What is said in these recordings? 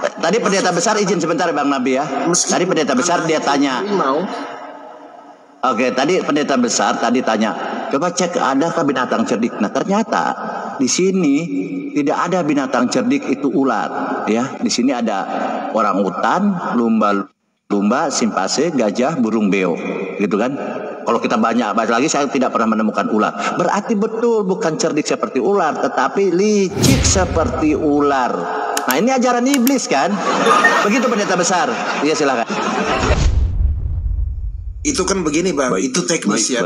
Tadi pendeta besar izin sebentar Bang Nabi ya. Tadi pendeta besar dia tanya. Oke, tadi pendeta besar tadi tanya, coba cek adakah binatang cerdik. Nah ternyata di sini tidak ada binatang cerdik itu ular, ya. Di sini ada orang utan, lumba, simpase, gajah, burung beo, gitu kan. Kalau kita banyak lagi, saya tidak pernah menemukan ular. Berarti betul bukan cerdik seperti ular, tetapi licik seperti ular. Nah ini ajaran iblis kan? Begitu pendeta besar. Iya silakan. Itu kan begini Bang, itu teknis ya,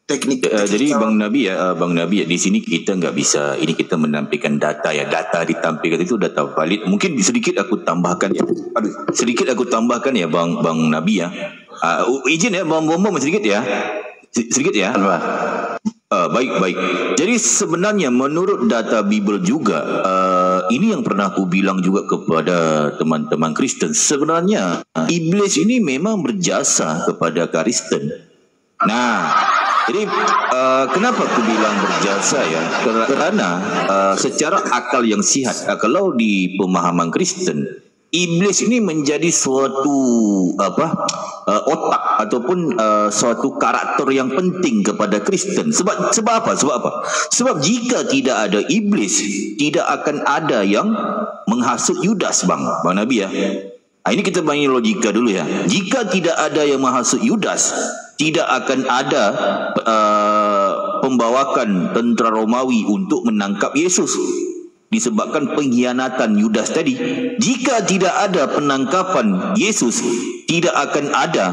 teknik. Jadi Bang Nabi ya, di sini kita nggak bisa, ini kita menampilkan data ya, data ditampilkan itu data valid. Mungkin sedikit aku tambahkan ya, Bang Nabi ya. Izin ya Bang Bom sedikit ya. Baik. Jadi sebenarnya menurut data Bible juga, ini yang pernah aku bilang juga kepada teman-teman Kristen. Sebenarnya iblis ini memang berjasa kepada Kristen. Nah, jadi kenapa aku bilang berjasa ya? Karena secara akal yang sihat, kalau di pemahaman Kristen, iblis ini menjadi suatu otak ataupun suatu karakter yang penting kepada Kristen. Sebab apa? Sebab jika tidak ada iblis, tidak akan ada yang menghasut Yudas, Bang Nabi ya. Nah, ini kita main logika dulu ya. Jika tidak ada yang menghasut Yudas, tidak akan ada pembawakan tentara Romawi untuk menangkap Yesus. Disebabkan pengkhianatan Yudas tadi. Jika tidak ada penangkapan Yesus, tidak akan ada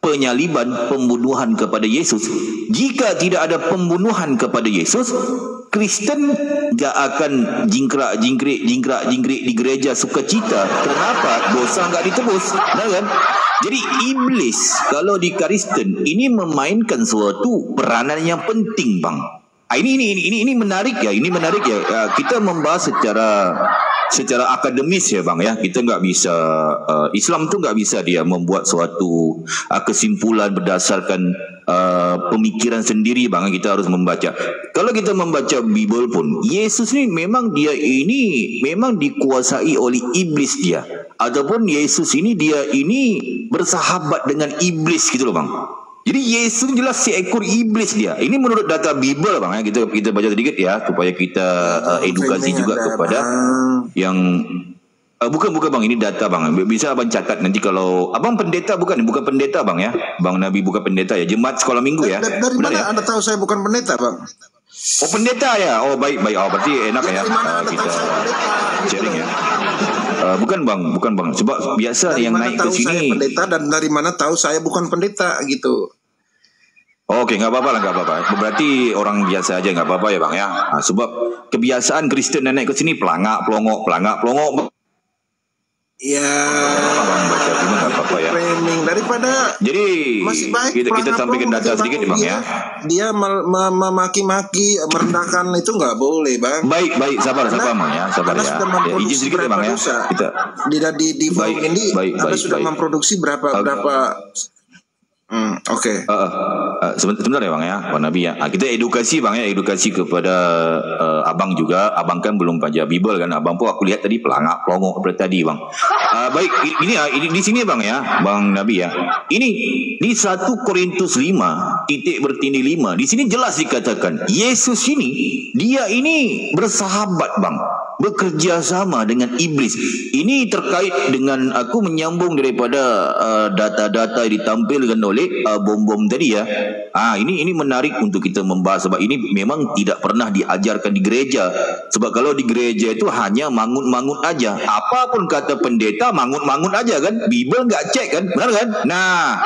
penyaliban, pembunuhan kepada Yesus. Jika tidak ada pembunuhan kepada Yesus, Kristen gak akan jingkrak-jingkrik di gereja sukacita. Kenapa? Dosa gak ditebus. Nah, kan? Jadi iblis kalau di Kristen ini memainkan suatu peranan yang penting, Bang. Ini menarik ya. Kita membahas secara akademis ya Bang ya. Kita nggak bisa Islam tuh nggak bisa dia membuat suatu kesimpulan berdasarkan pemikiran sendiri Bang. Kita harus membaca. Kalau kita membaca Bible pun, Yesus ini memang dikuasai oleh iblis dia. Ataupun Yesus ini dia ini bersahabat dengan iblis gitu loh Bang. Jadi Yesus jelas seekor iblis dia. Ini menurut data Bible Bang ya. Kita baca sedikit ya supaya kita edukasi juga kepada yang bukan Bang, ini data Bang. Bisa Abang catat nanti kalau Abang pendeta bukan pendeta Bang ya. Bang Nabi bukan pendeta ya. Jemaat sekolah minggu ya. Dari mana Anda tahu saya bukan pendeta Bang? Oh pendeta ya. Oh baik. Oh berarti enak ya kita sharing ya. Bukan bang. Sebab biasa dari yang naik ke sini. Saya pendeta dan dari mana tahu saya bukan pendeta gitu. Oke, nggak apa-apa. Berarti orang biasa aja nggak apa-apa ya bang ya. Nah, sebab kebiasaan Kristen naik ke sini pelangak pelongok. Ya. Bang baca cuma nggak apa-apa ya. Framing daripada. Jadi masih baik kita tampilkan data sedikit bang ya. Dia memaki-maki, merendahkan itu nggak boleh bang. Baik, sabar bang ya, sabar ya. Izin sedikit ya bang ya. Kita. Di forum ini Anda sudah memproduksi berapa. Oke. Sebentar ya bang ya, Pak Nabi ya. Kita edukasi bang ya, edukasi kepada abang juga. Abang kan belum baca Bible kan. Abang pun aku lihat tadi pelangak pelongok seperti tadi bang. Baik, ini di sini bang ya, Bang Nabi ya. Ini di 1 Korintus 5 titik bertindih 5. Di sini jelas dikatakan Yesus ini dia ini bersahabat bang, bekerja sama dengan iblis. Ini terkait dengan aku menyambung daripada data-data yang ditampilkan oleh bom tadi ya. Ini menarik untuk kita membahas sebab ini memang tidak pernah diajarkan di gereja. Sebab kalau di gereja itu hanya mangut-mangut aja. Apapun kata pendeta mangut-mangut aja kan. Bible nggak cek kan, benar kan? Nah,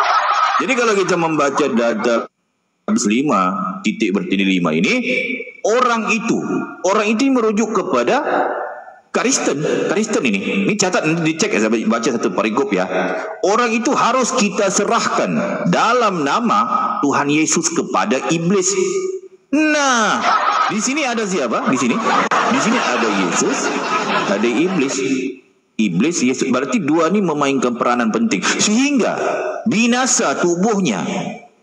jadi kalau kita membaca data 5 titik bertindih 5 ini, orang itu merujuk kepada Kristen ini catat, dicek ya, saya baca satu parigop ya. Orang itu harus kita serahkan dalam nama Tuhan Yesus kepada iblis. Nah, di sini ada siapa? Di sini ada Yesus, ada iblis. Iblis, Yesus, berarti dua ini memainkan peranan penting sehingga binasa tubuhnya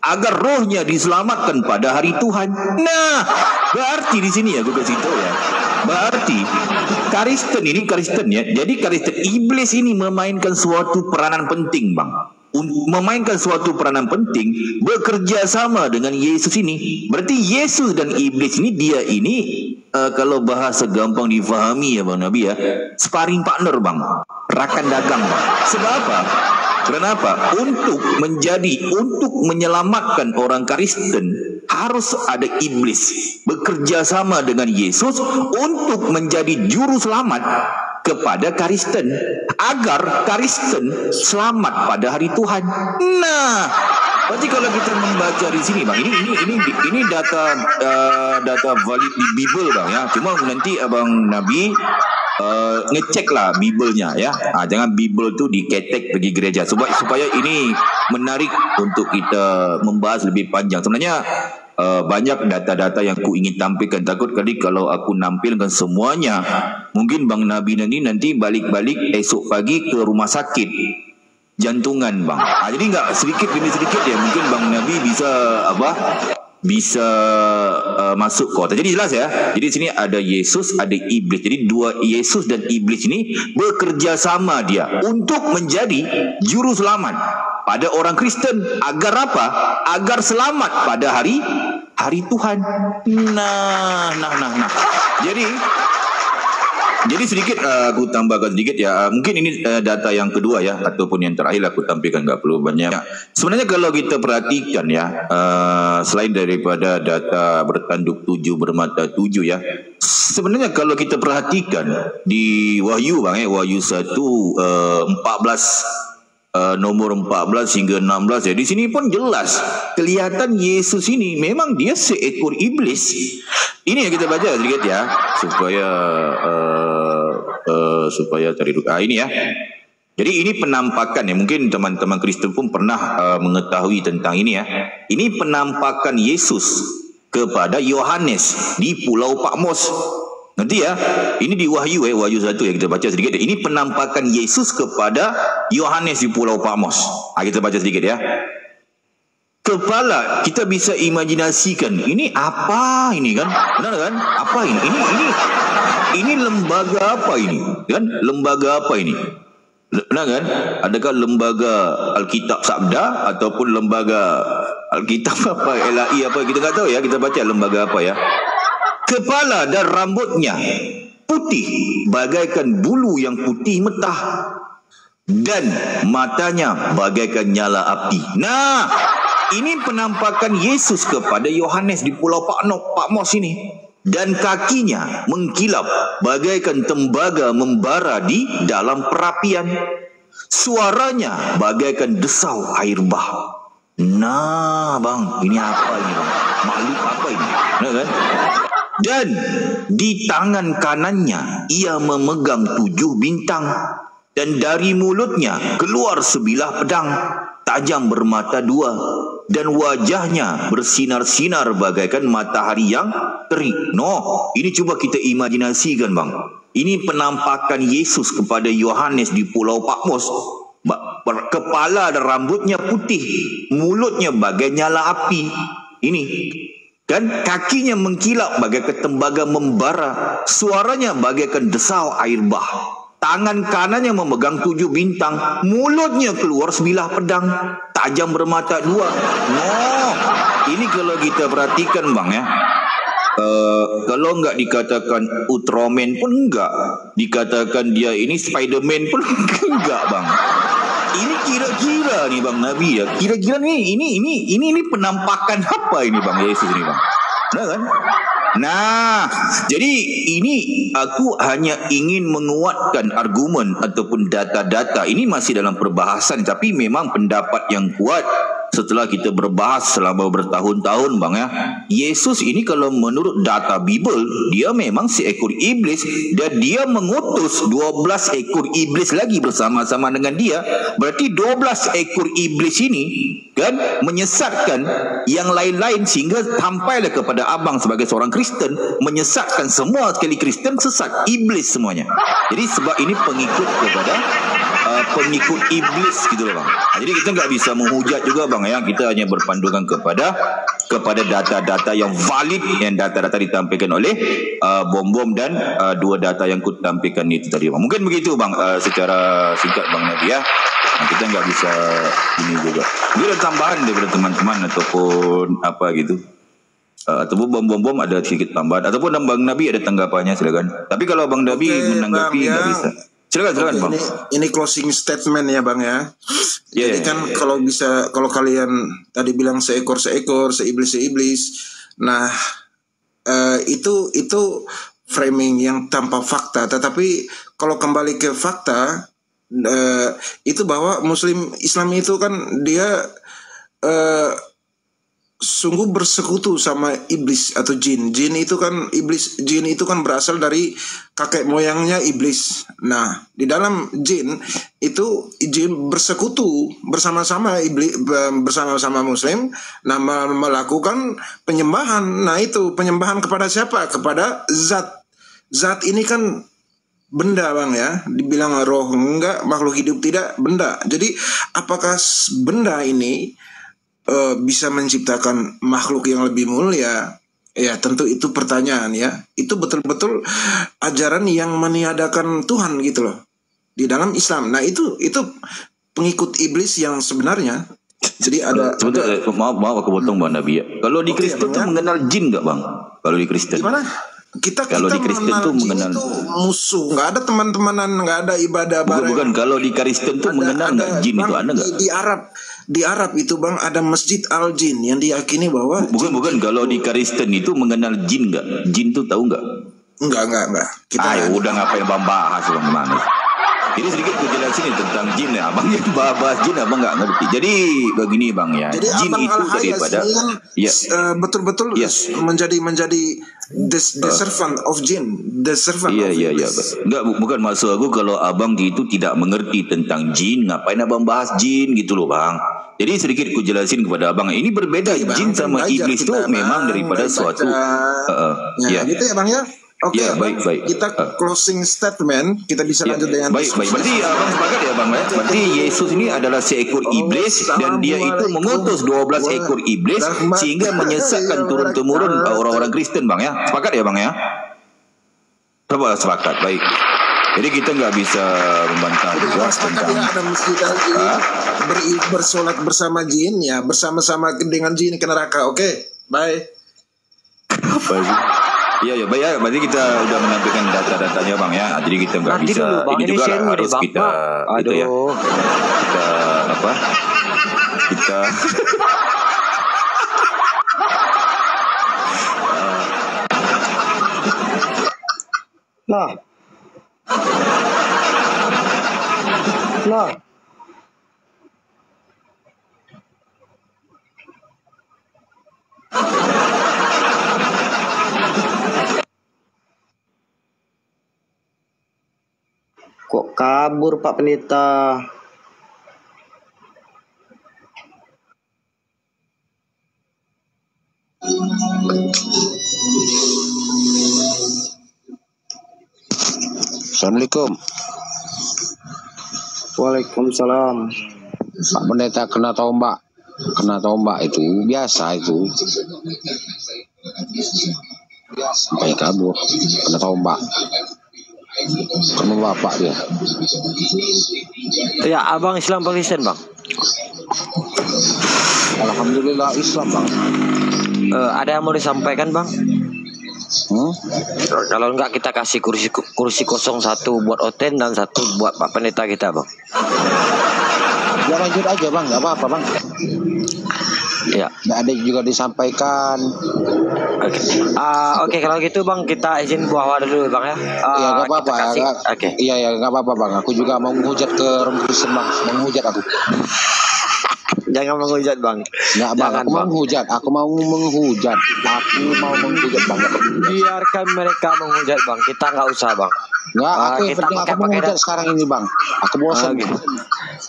agar rohnya diselamatkan pada hari Tuhan. Nah, berarti di sini ya gue kasih tahu ya. Berarti Kristen ya. Jadi Kristen, iblis ini memainkan suatu peranan penting, bang. Memainkan suatu peranan penting, bekerja sama dengan Yesus ini. Berarti Yesus dan iblis ini, dia ini kalau bahasa gampang difahami ya bang Nabi ya, sparring partner bang, rakan dagang bang. Sebab apa? Kenapa? Untuk menyelamatkan orang Kristen harus ada iblis bekerja sama dengan Yesus untuk menjadi juru selamat kepada Kristen, agar Kristen selamat pada hari Tuhan. Nah, berarti kalau kita membaca di sini bang, ini data valid di Bible bang ya. Cuma nanti abang Nabi ngecek lah Biblenya ya. Jangan Bible tu diketek pergi gereja, supaya ini menarik untuk kita membahas lebih panjang. Sebenarnya banyak data-data yang aku ingin tampilkan. Takut kali kalau aku nampilkan semuanya, mungkin bang Nabi nanti balik-balik esok pagi ke rumah sakit jantungan bang. Jadi enggak sedikit demi sedikit ya, mungkin bang Nabi bisa masuk kota. Jadi jelas ya. Jadi di sini ada Yesus, ada iblis. Jadi dua Yesus dan iblis ini bekerja sama dia untuk menjadi juru selamat pada orang Kristen, agar apa? Agar selamat pada hari Tuhan. Nah. Jadi sedikit aku tambahkan sedikit ya. Mungkin ini data yang kedua ya, ataupun yang terakhir aku tampilkan, nggak perlu banyak. Sebenarnya kalau kita perhatikan ya, selain daripada data bertanduk 7 bermata 7 ya, sebenarnya kalau kita perhatikan di Wahyu bang Wahyu 1 14 nomor 14 hingga 16 ya. Di sini pun jelas kelihatan Yesus ini memang dia seekor iblis. Ini yang kita baca sedikit ya, supaya cari ini ya. Jadi ini penampakan ya, mungkin teman-teman Kristen pun pernah mengetahui tentang ini ya. Ini penampakan Yesus kepada Yohanes di Pulau Patmos. Nanti ya, ini di Wahyu Wahyu 1 yang kita baca sedikit. Ini penampakan Yesus kepada Yohanes di Pulau Patmos. Kita baca sedikit ya. Kepala kita bisa imajinasikan, ini apa ini kan? Benar kan? Apa ini? Ini lembaga apa ini? Kan? Lembaga apa ini? Benar kan? Adakah lembaga Alkitab Sabda ataupun lembaga Alkitab apa? LAI apa? Kita tak tahu ya. Kita baca lembaga apa ya. Kepala dan rambutnya putih bagaikan bulu yang putih metah, dan matanya bagaikan nyala api. Nah, ini penampakan Yesus kepada Yohanes di Pulau Patmos ini. Dan kakinya mengkilap bagaikan tembaga membara di dalam perapian. Suaranya bagaikan desau air bah. Nah bang, ini apa ini bang? Makhluk apa ini? Nah, kan? Dan di tangan kanannya ia memegang 7 bintang, dan dari mulutnya keluar sebilah pedang tajam bermata 2, dan wajahnya bersinar-sinar bagaikan matahari yang terik. Ini coba kita imajinasikan bang. Ini penampakan Yesus kepada Yohanes di Pulau Patmos. Kepala dan rambutnya putih, mulutnya bagai nyala api. Ini kan, kakinya mengkilap bagaikan tembaga membara, suaranya bagaikan desau air bah. Tangan kanannya memegang 7 bintang, mulutnya keluar sebilah pedang tajam bermata 2. Ini kalau kita perhatikan bang ya, kalau enggak dikatakan Ultraman pun enggak, dikatakan dia ini Spiderman pun enggak bang. Ini kira-kira nih bang Nabi ya, kira-kira ini penampakan apa ini bang Yesus ini bang? Nah kan? Nah, jadi ini aku hanya ingin menguatkan argumen ataupun data-data. Ini masih dalam perbahasan, tapi memang pendapat yang kuat setelah kita berbahas selama bertahun-tahun bang ya. Yesus ini kalau menurut data Bible, dia memang seekor iblis, dan dia mengutus 12 ekor iblis lagi bersama-sama dengan dia. Berarti 12 ekor iblis ini kan menyesatkan yang lain-lain, sehingga sampailah kepada abang sebagai seorang Kristen, menyesatkan semua sekali Kristen sesat, iblis semuanya. Jadi sebab ini pengikut kepada pengikut iblis gitu loh bang. Jadi kita nggak bisa menghujat juga bang ya. Kita hanya berpandangan kepada data-data yang valid, yang data-data ditampilkan oleh Bom dan dua data yang ku tampilkan itu tadi bang. Mungkin begitu bang, secara singkat bang Nabi ya. Nah, kita nggak bisa ini juga. Mungkin ada tambahan daripada teman-teman ataupun apa gitu. Ataupun bom ada sedikit tambahan. Ataupun Bang Nabi ada tanggapannya silakan. Tapi kalau Bang Nabi menanggapi nggak bisa. Silakan bang. Ini closing statement ya bang ya. Jadi kan kalau kalian tadi bilang seekor, seiblis. Nah itu framing yang tanpa fakta. Tetapi kalau kembali ke fakta, itu bahwa Islam itu kan dia sungguh bersekutu sama iblis atau jin. Jin itu kan berasal dari kakek moyangnya iblis. Nah, di dalam jin bersekutu bersama-sama iblis, bersama-sama muslim, nah melakukan penyembahan. Nah, itu penyembahan kepada siapa? Kepada zat. Zat ini kan benda bang ya, dibilang roh enggak, makhluk hidup tidak, benda. Jadi apakah benda ini bisa menciptakan makhluk yang lebih mulia? Ya tentu itu pertanyaan ya. Itu betul-betul ajaran yang meniadakan Tuhan gitu loh di dalam Islam. Nah itu pengikut iblis yang sebenarnya. Jadi ada maaf aku potong bang Nabi ya. Kalau di Kristen tuh mengenal jin nggak bang? Kalau di Kristen gimana? Kita di Kristen tuh mengenal itu musuh, nggak ada teman-temanan, nggak ada ibadah bareng. Bukan kalau di Kristen tuh mengenal nggak jin bang, itu ada nggak? Di Arab itu bang ada Masjid Al Jin yang diyakini bahwa bukan kalau di Kristen itu mengenal jin nggak? Jin tuh tahu nggak? Enggak. Kita udah ngapain bang bahas bang gimana? Ini sedikit gue jelasin tentang jin ya, abang yang bahas jin abang nggak ngerti. Jadi begini bang ya, jadi jin itu daripada betul-betul menjadi the servant of jin, the servant of iblis. Enggak, bukan maksud aku kalau abang gitu tidak mengerti tentang jin, ngapain abang bahas jin gitu loh bang. Jadi sedikit ku jelasin kepada abang, ini berbeda jin sama iblis itu memang daripada suatu gitu ya bang ya. Oke, baik. Kita closing statement, kita bisa lanjut dengan baik. Berarti abang sepakat ya bang ya? Berarti Yesus ini adalah seekor iblis dan dia itu mengutus 12 ekor iblis sehingga menyesatkan turun-temurun orang-orang Kristen bang ya? Sepakat ya bang ya? Coba sepakat, baik. Jadi kita nggak bisa membantah juga tentang ada masjid jin, bersolat bersama jin ya, bersama-sama dengan jin ke neraka. Oke, bye. Apa sih? Iya, baik ya. Berarti kita udah menampilkan data-datanya bang ya. Jadi kita nggak bisa. Bang, ini juga harus bang, kita, gitu ya. Kita Nah. Kok kabur Pak Pendeta? Assalamualaikum. Waalaikumsalam. Pak Pendeta kena tombak itu biasa itu. Sampai kabur kena tombak. Kamu bapak dia. Ya, abang Islam apa Kristen bang? Alhamdulillah Islam bang. Ada yang mau disampaikan bang? Kalau enggak kita kasih kursi 01 buat Oten dan 1 buat Pak Pendeta kita bang. Ya lanjut aja bang, nggak apa-apa bang. Ya. Nggak ada juga disampaikan. Oke, kalau gitu bang kita izin buah dulu bang ya. Iya nggak apa-apa. Oke. Iya nggak apa-apa bang. Aku juga mau menghujat ke Kristen bang, menghujat aku. Jangan menghujat bang. Nggak bang, aku mau menghujat. Aku mau menghujat bang. Biarkan mereka menghujat bang. Kita nggak usah bang. Nggak, aku menghujat sekarang ini bang. Aku bosan.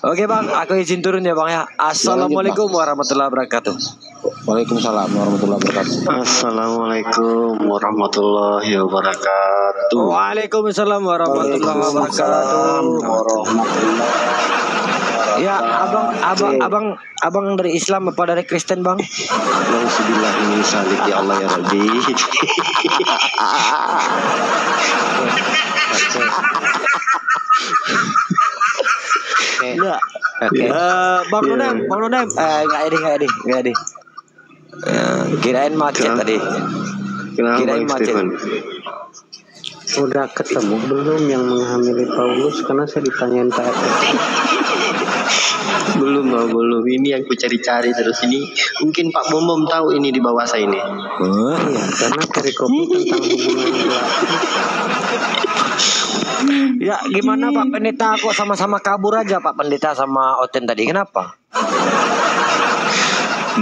Oke bang, aku izin turun ya bang ya. Assalamualaikum warahmatullahi wabarakatuh. Waalaikumsalam warahmatullahi wabarakatuh. Assalamualaikum warahmatullahi wabarakatuh. Waalaikumsalam warahmatullahi wabarakatuh. Ya, abang dari Islam apa dari Kristen bang? Alhamdulillah ini salik ya Allah ya Rabbi. Enggak. Oke. Bang Nonem. Enggak ada. Kirain macet tadi. Kirain macet. Stefan? Udah ketemu belum yang menghamili Paulus? Karena saya ditanyain Pak RT. Belum. Ini yang ku cari-cari terus ini. Mungkin Pak Bom tahu ini di bawah saya ini. Oh iya, karena perikopi tentang hubungan Ya, gimana Pak Pendeta? Kok sama-sama kabur aja Pak Pendeta sama Oten tadi? Kenapa?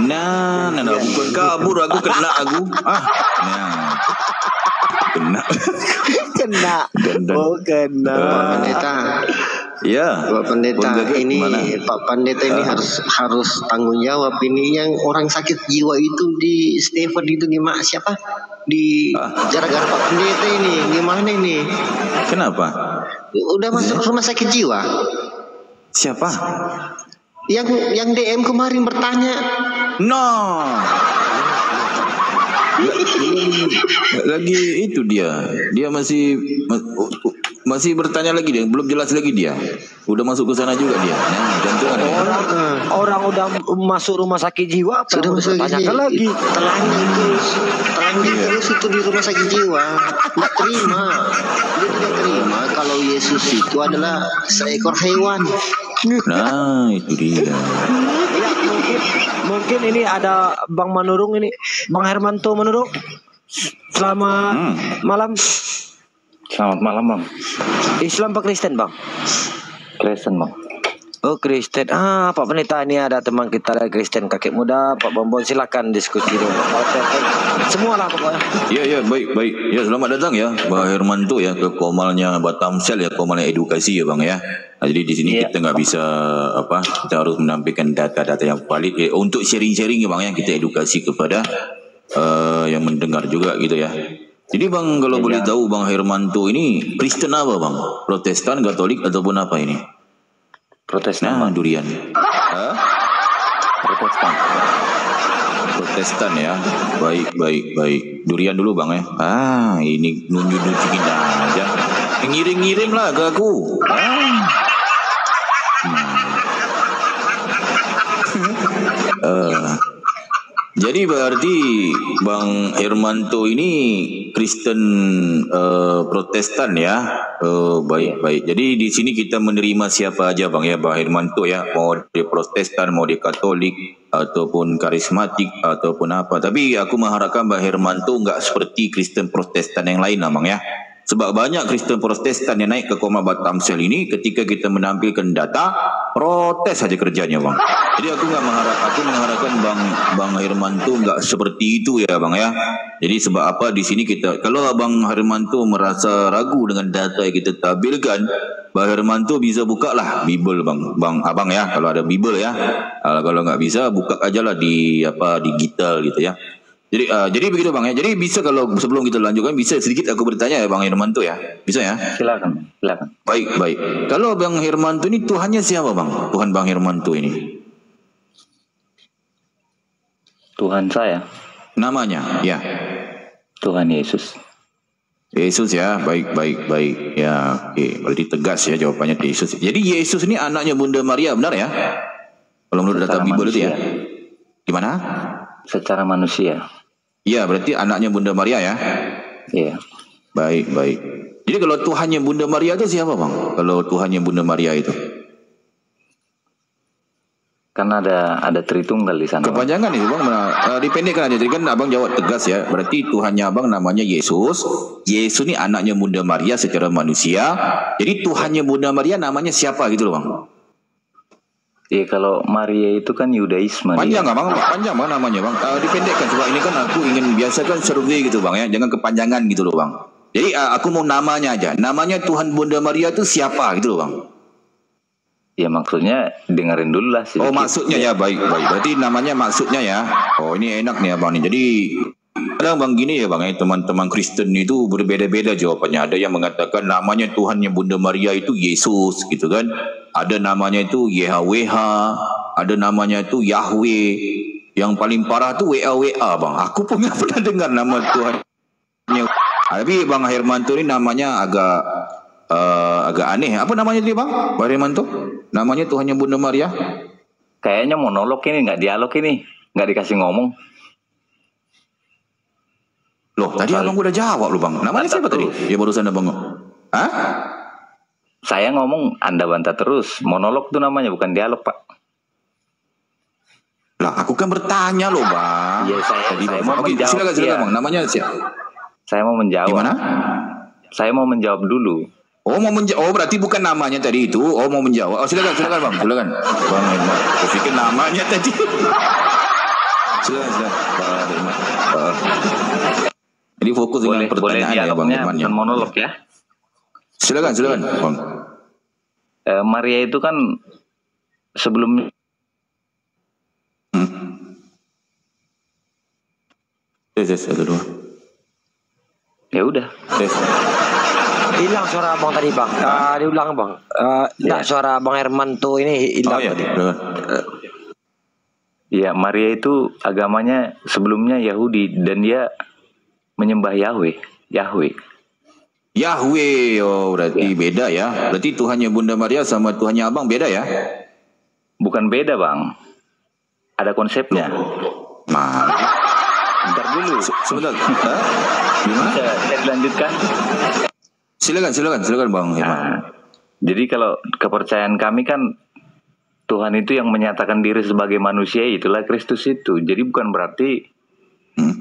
Nah, bukan kabur, aku kena aku. Kena. Oh, kena. Pak Pendeta. Ya. Pak Pendeta ini mana? Pak Pendeta ini harus tanggung jawab ini yang orang sakit jiwa itu di Stefan itu gimana siapa? Di gara-gara Pak Pendeta ini gimana ini? Kenapa? Udah masuk rumah sakit jiwa. Siapa? Yang DM kemarin bertanya. No. Lagi itu dia masih bertanya lagi, dia belum jelas lagi, dia udah masuk ke sana juga dia. Nah, jantungan Orang udah masuk rumah sakit jiwa, Sudah masuk tanyakan lagi. Telanjang terus itu di rumah sakit jiwa. Nggak terima. Dia tidak terima kalau Yesus itu adalah seekor hewan. Nah, itu dia. Ya, mungkin ini ada Bang Manurung ini, Bang Hermanto Manurung. Selamat malam. Selamat malam bang. Islam Pak Kristen bang? Kristen bang. Oh Kristen. Pak Pendeta, ini ada teman kita dari Kristen, kakek muda Pak Bombon, silakan diskusi dulu. Semua lah pokoknya. Ya baik. Ya selamat datang ya Bang Hermanto ya ke Komalnya Batamsel ya, Komalnya edukasi ya bang ya. Nah, jadi di sini kita nggak bisa kita harus menampilkan data-data yang valid ya, untuk sharing-sharing ya bang ya, kita edukasi kepada yang mendengar juga gitu ya. Jadi bang, kalau boleh tahu Bang Hermanto ini Kristen apa bang? Protestan, Katolik ataupun apa ini? Protestan. Nah, durian. Protestan ya. Baik. Durian dulu bang ya. Ini nunjukin aja. Ngirim lah ke aku. Jadi berarti Bang Hermanto ini Kristen Protestan ya. Baik. Jadi di sini kita menerima siapa aja bang ya, Bang Hermanto ya, mau di Protestan, mau di Katolik ataupun karismatik ataupun apa. Tapi aku mengharapkan Bang Hermanto nggak seperti Kristen Protestan yang lain lah bang ya. Sebab banyak Kristen Protestan yang naik ke Komal Batamsel ini, ketika kita menampilkan data, protes saja kerjanya bang. Jadi aku mengharapkan Bang Hermanto nggak seperti itu ya bang ya. Jadi sebab apa di sini kita, kalau Bang Hermanto merasa ragu dengan data yang kita tampilkan, Bang Hermanto bisa buka lah Bible bang abang ya, kalau ada Bible ya. Kalau nggak bisa, buka aja lah di digital gitu ya. Jadi begitu bang ya. Jadi bisa, kalau sebelum kita lanjutkan, bisa sedikit aku bertanya ya Bang Hermanto ya, bisa ya? Silakan. Baik. Kalau Bang Hermanto ini Tuhannya siapa bang? Tuhan Bang Hermanto ini? Tuhan saya. Namanya ya? Tuhan Yesus. Yesus ya, baik ya. Oke, berarti tegas ya jawabannya, Yesus. Jadi Yesus ini anaknya Bunda Maria, benar ya? Kalau menurut data Bible itu ya? Gimana? Secara manusia. Iya, berarti anaknya Bunda Maria ya? Iya. Baik. Jadi kalau Tuhannya Bunda Maria itu siapa bang? Kalau Tuhannya Bunda Maria itu? Kan ada Tritunggal di sana. Kepanjangan itu bang, dipendekkan aja. Jadi kan abang jawab tegas ya. Berarti Tuhannya abang namanya Yesus. Yesus ini anaknya Bunda Maria secara manusia. Jadi Tuhannya Bunda Maria namanya siapa gitu loh bang? Iya, kalau Maria itu kan Yudaisme. Panjang nggak bang? Panjang bang namanya bang. Dipendekkan coba, ini kan aku ingin biasakan survei gitu bang ya. Jangan kepanjangan gitu loh bang. Jadi aku mau namanya aja. Namanya Tuhan Bunda Maria itu siapa gitu loh bang? Ya maksudnya dengerin dulu lah sedikit. Oh maksudnya ya, baik. Berarti namanya maksudnya ya. Oh ini enak nih abang nih. Jadi kadang bang gini ya bang, teman-teman Kristen itu berbeda-beda jawabannya. Ada yang mengatakan namanya Tuhannya Bunda Maria itu Yesus gitu kan. Ada namanya itu YHWH, ada namanya itu Yahweh. Yang paling parah tuh WA bang. Aku pun nggak pernah dengar nama Tuhannya. Tapi Bang Hermanto ini namanya agak aneh. Apa namanya dia bang? Bang Hermanto? Namanya Tuhannya Bunda Maria? Kayaknya monolog ini, nggak dialog ini, nggak dikasih ngomong. Loh, tadi abang udah jawab loh bang. Namanya siapa tadi? Ya barusan abang. Hah? Saya ngomong, Anda bantah terus. Monolog tuh namanya, bukan dialog pak. Lah, aku kan bertanya loh bang. Iya, saya mau Oke, menjawab. silakan bang. Namanya siapa? Saya mau menjawab. Gimana? Saya mau menjawab dulu. Oh berarti bukan namanya tadi itu. Oh mau menjawab. Oh silakan bang. Silakan. Bang Herman. Aku pikir namanya tadi. silakan. Bang Herman. Jadi fokus dengan pertanyaan ya bang Herman ya. Monolog ya. Silakan bang. Maria itu kan sebelum Satu dua. Ya udah. Hilang suara abang tadi bang. Diulang bang. Enggak, suara Bang Hermanto ini hilang tadi. Ya, Maria itu agamanya sebelumnya Yahudi dan dia menyembah Yahweh. Oh berarti beda ya. Berarti Tuhannya Bunda Maria sama Tuhannya abang beda ya? Bukan beda bang. Ada konsepnya. Bentar dulu. Sebentar. Gimana? Saya dilanjutkan. Silakan bang Herman. Jadi kalau kepercayaan kami kan Tuhan itu yang menyatakan diri sebagai manusia, itulah Kristus itu. Jadi bukan berarti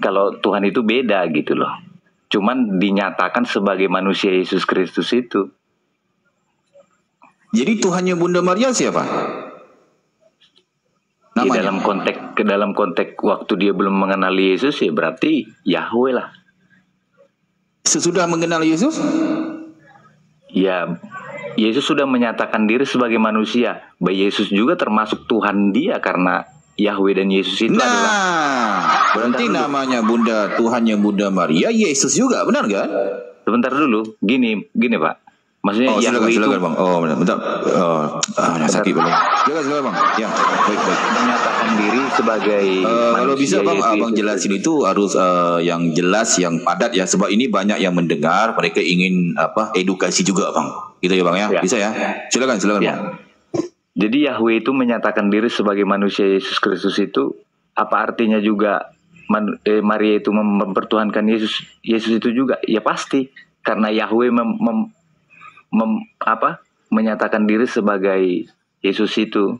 kalau Tuhan itu beda gitu loh. Cuman dinyatakan sebagai manusia Yesus Kristus itu. Jadi Tuhannya Bunda Maria siapa? Namanya? Dalam konteks waktu dia belum mengenal Yesus ya berarti Yahweh lah. Sesudah mengenal Yesus? Ya, Yesus sudah menyatakan diri sebagai manusia. Bahwa Yesus juga termasuk Tuhan dia karena Yahweh dan Yesus itu adalah. Berarti namanya Bunda Tuhannya Bunda Maria Yesus juga, benar kan? Sebentar dulu, gini Pak. Maksudnya Yahweh silakan itu bang. Bentar. Sakit belum. Silakan bang. Ya, baik. Menyatakan diri sebagai kalau bisa bang, abang jelasin itu harus yang jelas, yang padat ya. Sebab ini banyak yang mendengar, mereka ingin edukasi juga bang. Gitu ya bang ya. Bisa ya. Silakan ya. Bang. Jadi Yahweh itu menyatakan diri sebagai manusia Yesus Kristus itu apa artinya juga Maria itu mempertuhankan Yesus itu juga? Ya pasti karena Yahweh menyatakan diri sebagai Yesus itu.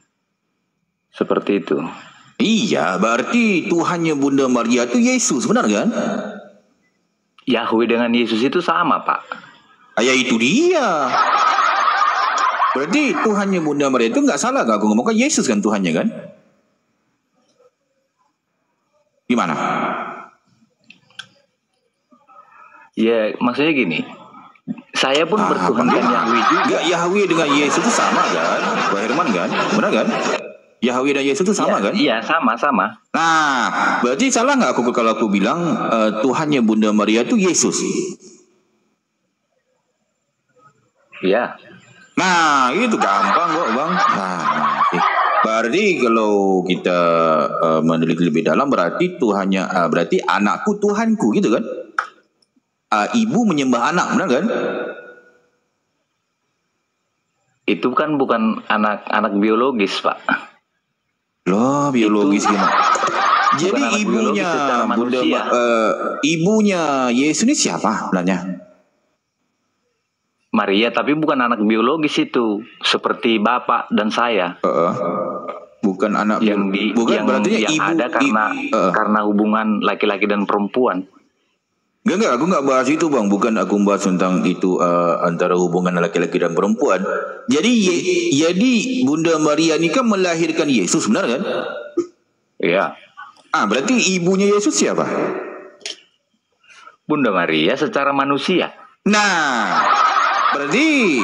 Seperti itu. Iya, berarti Tuhannya Bunda Maria itu Yesus, benar kan? Yahweh dengan Yesus itu sama, Pak. Ya itu dia. Berarti Tuhannya Bunda Maria itu nggak salah gak? Aku ngomong kan Yesus kan Tuhannya kan? Gimana? Ya maksudnya gini. Saya pun bertuhankan Yahweh juga. Enggak, Yahweh dengan Yesus itu sama kan? Pak Herman kan? Benar kan? Yahweh dan Yesus itu sama kan? Iya, sama. Nah, berarti salah nggak aku kalau aku bilang Tuhannya Bunda Maria itu Yesus? Iya. Nah, itu gampang kok bang. Berarti kalau kita meneliti lebih dalam berarti Tuhannya, berarti anakku Tuhanku gitu kan? Ibu menyembah anak, benar kan? Itu kan bukan anak biologis, Pak. Loh, biologis gimana? Jadi ibunya ibunya Yesus ini siapa sebenarnya? Maria, tapi bukan anak biologis itu, seperti bapak dan saya. Bukan anak bukan berarti ibu ada karena hubungan laki-laki dan perempuan. Enggak, aku nggak bahas itu bang. Bukan aku bahas tentang itu antara hubungan laki-laki dan perempuan. Jadi Bunda Maria ini kan melahirkan Yesus, benar kan? Iya. Berarti ibunya Yesus siapa? Bunda Maria secara manusia. Nah, berarti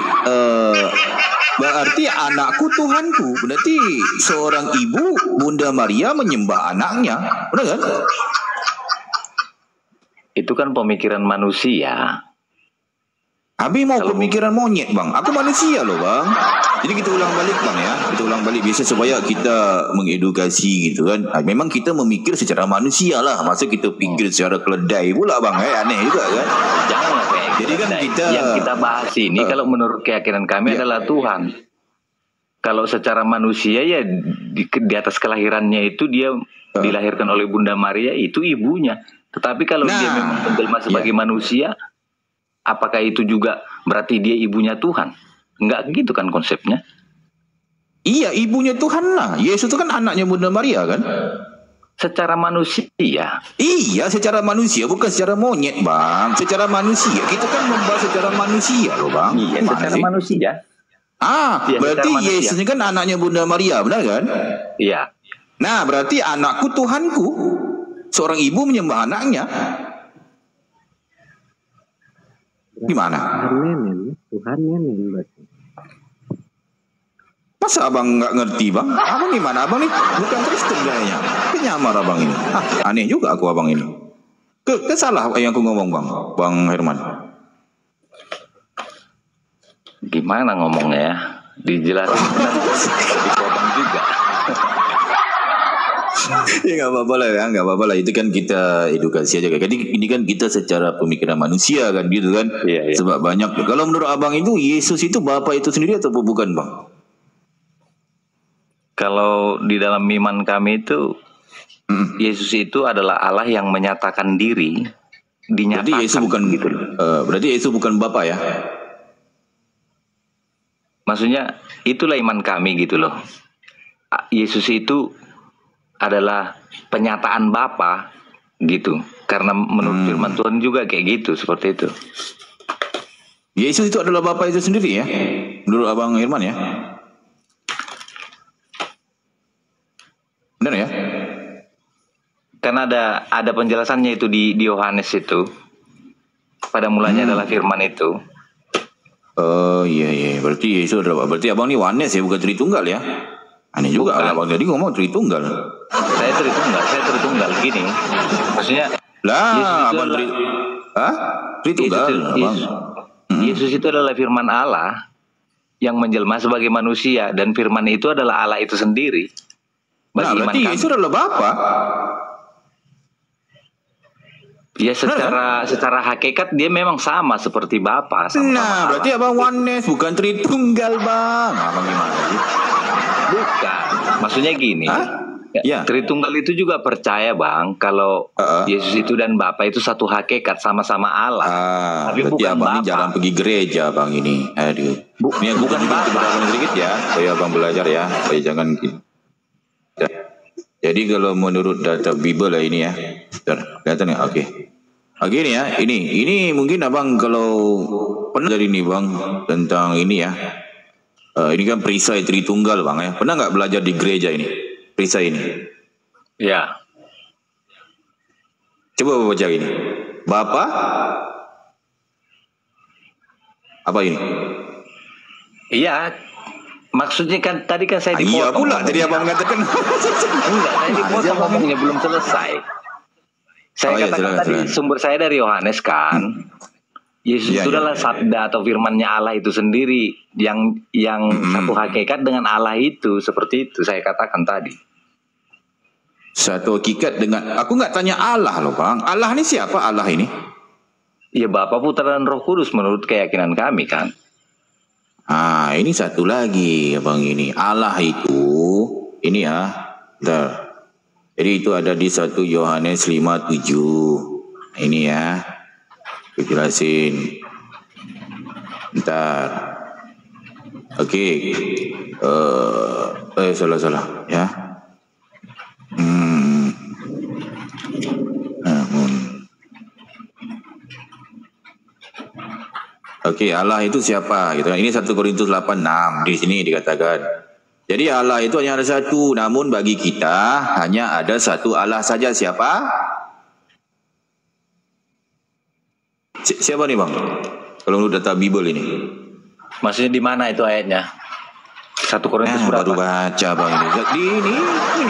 Berarti anakku Tuhanku. Berarti seorang ibu, Bunda Maria menyembah anaknya. Benar kan? Itu kan pemikiran manusia. Abi mau pemikiran monyet bang. Aku manusia loh bang. Jadi kita ulang balik bang ya. Kita ulang balik biasa supaya kita mengedukasi gitu kan. Memang kita memikir secara manusia lah. Masa kita pikir secara keledai pula bang. Aneh juga kan. Janganlah kayak Jadi kan kita yang kita bahas ini kalau menurut keyakinan kami adalah Tuhan. Kalau secara manusia ya di atas kelahirannya itu dia dilahirkan oleh Bunda Maria, itu ibunya. Tetapi kalau dia memang menjelma sebagai manusia, apakah itu juga berarti dia ibunya Tuhan? Enggak gitu kan konsepnya. Iya, ibunya Tuhan lah. Yesus itu kan anaknya Bunda Maria kan? Secara manusia. Iya, secara manusia, bukan secara monyet bang. Secara manusia. Kita kan membahas secara manusia loh bang. Iya, secara manusia. Ya, berarti Yesus ini kan anaknya Bunda Maria, benar kan? Iya. Nah, berarti anakku Tuhanku. Seorang ibu menyembah anaknya. Gimana? Tuhan nenek berarti. Masa abang nggak ngerti bang? Abang gimana? Abang nih bukan Kristen kayaknya. Penyamar abang ini. Aneh juga aku abang ini. Salah yang aku ngomong bang Herman. Gimana ngomongnya ya? Dijelasin di abang juga. Ya nggak apa-apa lah ya, nggak apa-apa lah. Itu kan kita edukasi aja. Jadi ini kan kita secara pemikiran manusia kan gitu kan. Iya. Sebab banyak. Kalau menurut abang itu Yesus itu Bapa itu sendiri atau bukan bang? Kalau di dalam iman kami itu Yesus itu adalah Allah yang menyatakan diri, dinyatakan. Berarti Yesus bukan gitu. Berarti Yesus bukan Bapa ya? Maksudnya itulah iman kami gitu loh. Yesus itu adalah penyataan Bapa gitu. Karena menurut firman Tuhan juga kayak gitu, seperti itu. Yesus itu adalah Bapa itu sendiri ya? Menurut abang Herman ya? Benar ya? Karena ada penjelasannya itu di Yohanes itu. Pada mulanya adalah firman itu. Oh iya. Berarti Yesus adalah, berarti abang ini Yohanes ya, bukan Tritunggal ya? Aneh juga abang tadi ngomong Tritunggal. Saya Tritunggal gini. Maksudnya lah abang Tritunggal. Yesus itu adalah firman Allah yang menjelma sebagai manusia, dan firman itu adalah Allah itu sendiri. Nah, berarti Yesus adalah Bapa. Ya secara hakikat dia memang sama seperti Bapa. Nah, berarti abang Yohanes bukan Tritunggal bang. Abang gimana sih? Bukan. Maksudnya gini. Ya. Tritunggal itu juga percaya bang kalau Yesus itu dan Bapa itu satu hakikat, sama-sama Allah. Tapi bukan abang Bapa. Ini jarang pergi gereja bang ini. Aduh. Ini bukan Bapa sedikit ya. Supaya abang belajar ya. Supaya jangan. Jadi kalau menurut data Bible lah ini ya. Kelihatan nggak? Oke. Oke ini ya. Ini mungkin abang kalau pernah dari ini bang tentang ini ya. Ini kan perisai Tritunggal bang ya. Pernah nggak belajar di gereja ini? Perisai ini. Ya. Coba baca ini. Bapa. Apa ini? Iya. Maksudnya kan tadi kan saya dipotong. Iya pula. Tadi abang mengatakan. Enggak. Saya dipotong ngomongnya belum selesai. Saya katakan tadi sumber saya dari Yohanes kan. Yesus itu adalah sabda atau firman-Nya Allah itu sendiri yang satu hakikat dengan Allah itu, seperti itu saya katakan tadi. Satu hakikat dengan, aku nggak tanya Allah loh bang. Allah ini siapa Allah ini? Ya Bapa, Putra dan Roh Kudus menurut keyakinan kami kan. Ini satu lagi bang ini. Allah itu ini ya. Bentar. Jadi itu ada di 1 Yohanes 5:7. Ini ya. Aku jelasin. Bentar. Oke. Salah ya. Oke, Allah itu siapa gitu kan. Ini 1 Korintus 8:6 di sini dikatakan. Jadi Allah itu hanya ada satu, namun bagi kita hanya ada satu Allah saja. Siapa? Siapa nih bang? Kalau menurut data Bible ini. Maksudnya di mana itu ayatnya? 1 Korintus berapa? Baru baca bang ini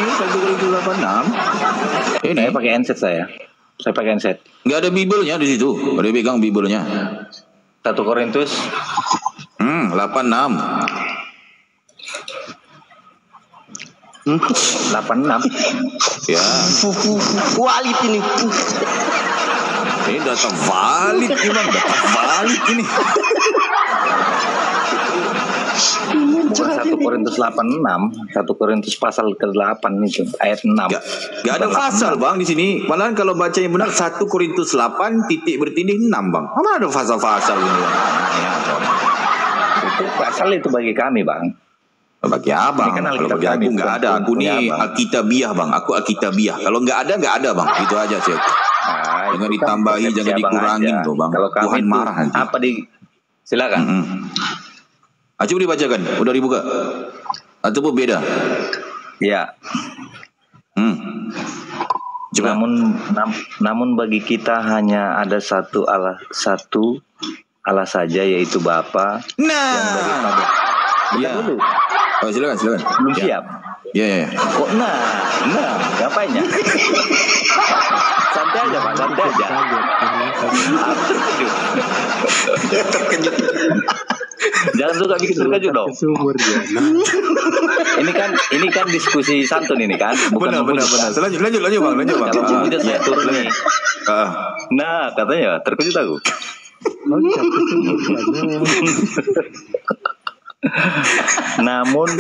1 Korintus 86. Ini Saya pakai handset saya. Saya pakai handset. nggak ada Bibelnya di situ. Ada pegang Bibelnya. 1 Korintus 86. 86. Ya. Walid ini. Ini data valid nih bang, data valid ini. Bukan 1 Korintus 86, 1 Korintus pasal ke-8 itu, ayat 6. Gak ada pasal bang di sini. Malahan kalau baca yang benar 1 Korintus 8 titik bertindih 6 bang. Mana ada pasal-pasal ini bang? Itu pasal itu bagi kami bang. Bagi abang. Ini kan Kalau Alkitab bagi aku kami, nggak bukan ada. Aku punya nih abang. Alkitabiah bang. Aku Alkitabiah. Kalau nggak ada bang. Itu aja sih. Nah, Jangan itu kan ditambahi, persepsi jangan abang dikurangin aja. tuh bang. Kalau kami Tuhan itu marah nanti. apa silakan. Coba dibacakan. Udah dibuka. Ataupun beda. Ya. Coba. Namun bagi kita hanya ada satu Allah saja, yaitu Bapa. Nah. Iya. Dulu. Oh, silakan. Belum siap. Iya. Kok ngapain ya? Santai aja Pak, santai aja. Terkejut. Jangan suka bikin terkejut dong. Ini kan diskusi santun ini kan, bukan Benar. Lanjut bang. Kalau menghujat saya turun nih. Nah, katanya terkejut aku. Namun,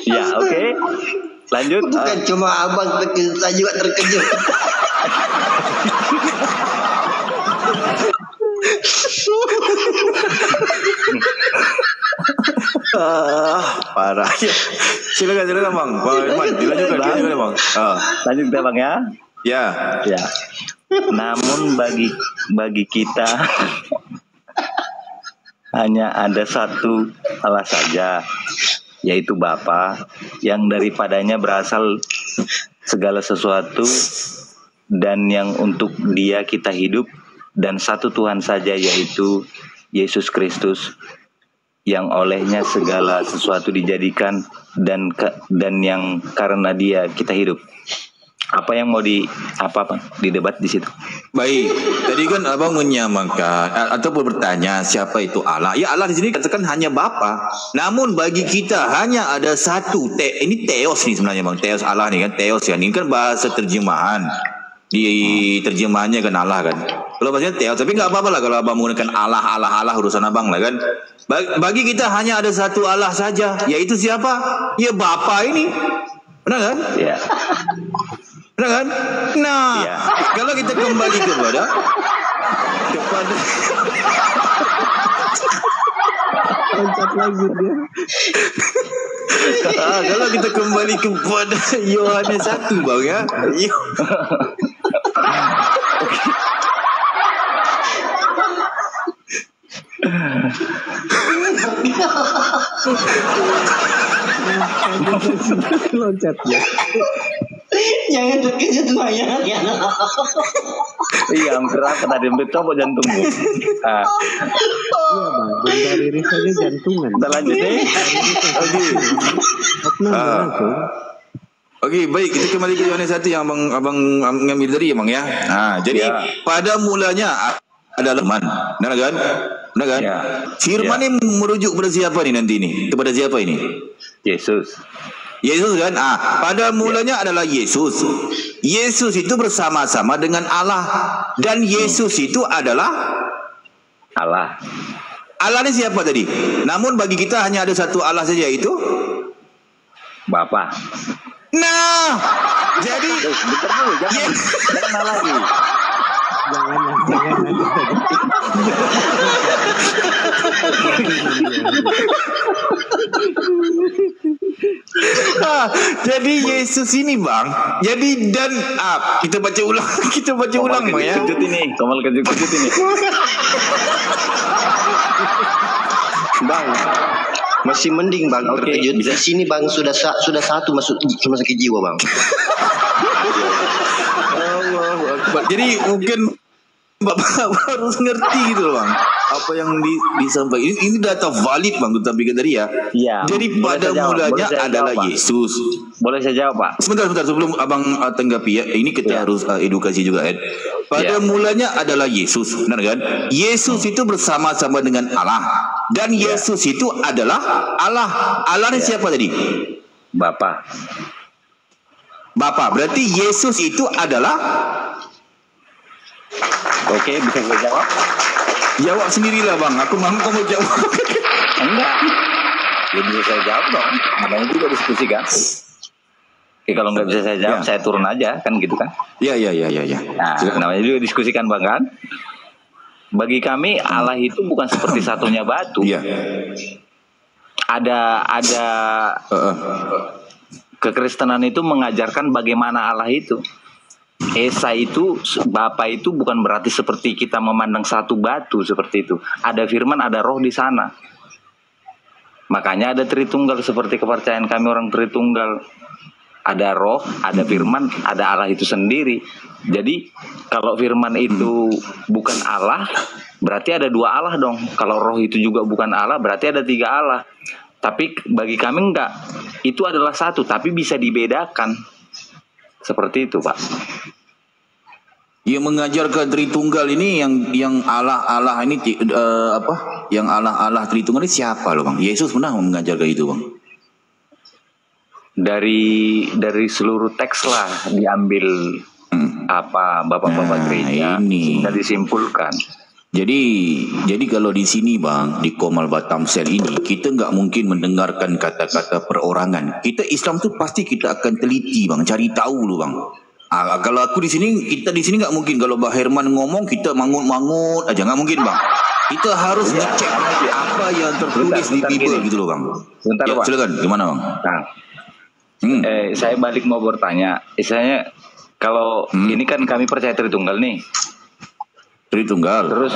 ya oke. Lanjut. Bukan cuma abang terkejut, saya juga terkejut. Parah. Silakan bang. Bang Iman, dilanjutkan bang. Lanjut kita bang ya. Ya. Namun bagi kita hanya ada satu Allah saja, yaitu Bapa, yang daripadanya berasal segala sesuatu dan yang untuk Dia kita hidup, dan satu Tuhan saja, yaitu Yesus Kristus, yang olehnya segala sesuatu dijadikan dan yang karena Dia kita hidup. Apa yang mau didebat di situ? Baik, tadi kan abang menyamakan ataupun bertanya siapa itu Allah. Ya Allah di sini katakan hanya Bapa. Namun bagi kita hanya ada satu. Ini Theos nih sebenarnya bang. Theos Allah nih kan. Theos kan. Ini kan bahasa terjemahan. Di terjemahannya kan Allah kan. Kalau bahasanya Theos, tapi nggak apa-apa lah kalau abang menggunakan Allah urusan abang lah kan. Bagi kita hanya ada satu Allah saja, yaitu siapa? Ya Bapa ini. Benar kan? Ya. Benar kan? Nah, ya. Kalau kita kembali kepada loncat lagi dia. Kalau kita kembali kepada Yohanes 1 bang ya. Loncat ya. Jangan terkejut banyak ya. Iya, hampir apa tadi? Hampir coba jantungmu. Iya bang, dan dari risanya jantungan. Kita lanjut nih. Oke, baik, kita kembali ke Yohanes 1 yang abang ngambil tadi ya bang ya. Nah, jadi pada mulanya adalah Firman, benar kan? Ya. Firman ini merujuk kepada siapa nih nanti ini? Kepada siapa ini? Yesus kan? Pada mulanya adalah Yesus. Yesus itu bersama-sama dengan Allah, dan Yesus itu adalah Allah. Allah ini siapa tadi? Namun bagi kita hanya ada satu Allah saja, yaitu Bapa. Nah, jadi Bentar dulu, jangan lagi. Jangan. Jadi Yesus ini bang. Jadi dan kita baca ulang bang ya. Kejut ini, Komal kejut ini. Bang, masih mending bang terkejut. Di sini bang sudah satu masuk rumah sakit jiwa bang. Jadi mungkin Bapak harus ngerti gitu loh bang, apa yang disampaikan ini data valid bang, tapi kan tadi ya. Iya. Jadi pada mulanya adalah Yesus. Boleh saya jawab Pak? Sebentar sebelum abang tanggapi ya, ini kita harus edukasi juga Ed. Pada mulanya adalah Yesus, benar kan? Yesus itu bersama-sama dengan Allah, dan Yesus itu adalah Allah. Allah ini siapa tadi? Bapa. Berarti Yesus itu adalah. Oke, bisa gue jawab? Jawab sendirilah bang, aku mau kamu jawab. Enggak. Ya bisa saya jawab dong. Namanya juga diskusikan. Oke, kalau nggak bisa saya jawab, saya turun aja, kan gitu kan? Iya. Nah, namanya juga diskusikan bang kan? Bagi kami Allah itu bukan seperti satunya batu. Iya. Ada kekristenan itu mengajarkan bagaimana Allah itu. Esa itu, Bapa itu bukan berarti seperti kita memandang satu batu seperti itu. Ada firman, ada roh di sana. Makanya ada Tritunggal seperti kepercayaan kami orang Tritunggal. Ada roh, ada firman, ada Allah itu sendiri. Jadi kalau firman itu bukan Allah, berarti ada dua Allah dong. Kalau roh itu juga bukan Allah, berarti ada tiga Allah. Tapi bagi kami enggak. Itu adalah satu, tapi bisa dibedakan. Seperti itu Pak. Yang mengajarkan Tritunggal ini yang Allah ini apa? Yang Allah Tritunggal ini siapa loh bang? Yesus pernah mengajarkan itu bang? Dari seluruh teks lah diambil apa bapak-bapak gereja ini dan disimpulkan. Jadi kalau di sini bang, di Komal Batamsel ini kita nggak mungkin mendengarkan kata-kata perorangan. Kita Islam tuh pasti kita akan teliti bang, cari tahu loh bang. Kalau aku di sini, kita di sini nggak mungkin. Kalau Mbak Herman ngomong kita mangut-mangut aja, nggak mungkin bang. Kita harus ngecek apa yang tertulis di Bible gitu loh bang. Bentar, ya, silakan, gimana bang? Nah, saya balik mau bertanya. Misalnya kalau ini kan kami percaya Tritunggal nih. Tritunggal. Terus,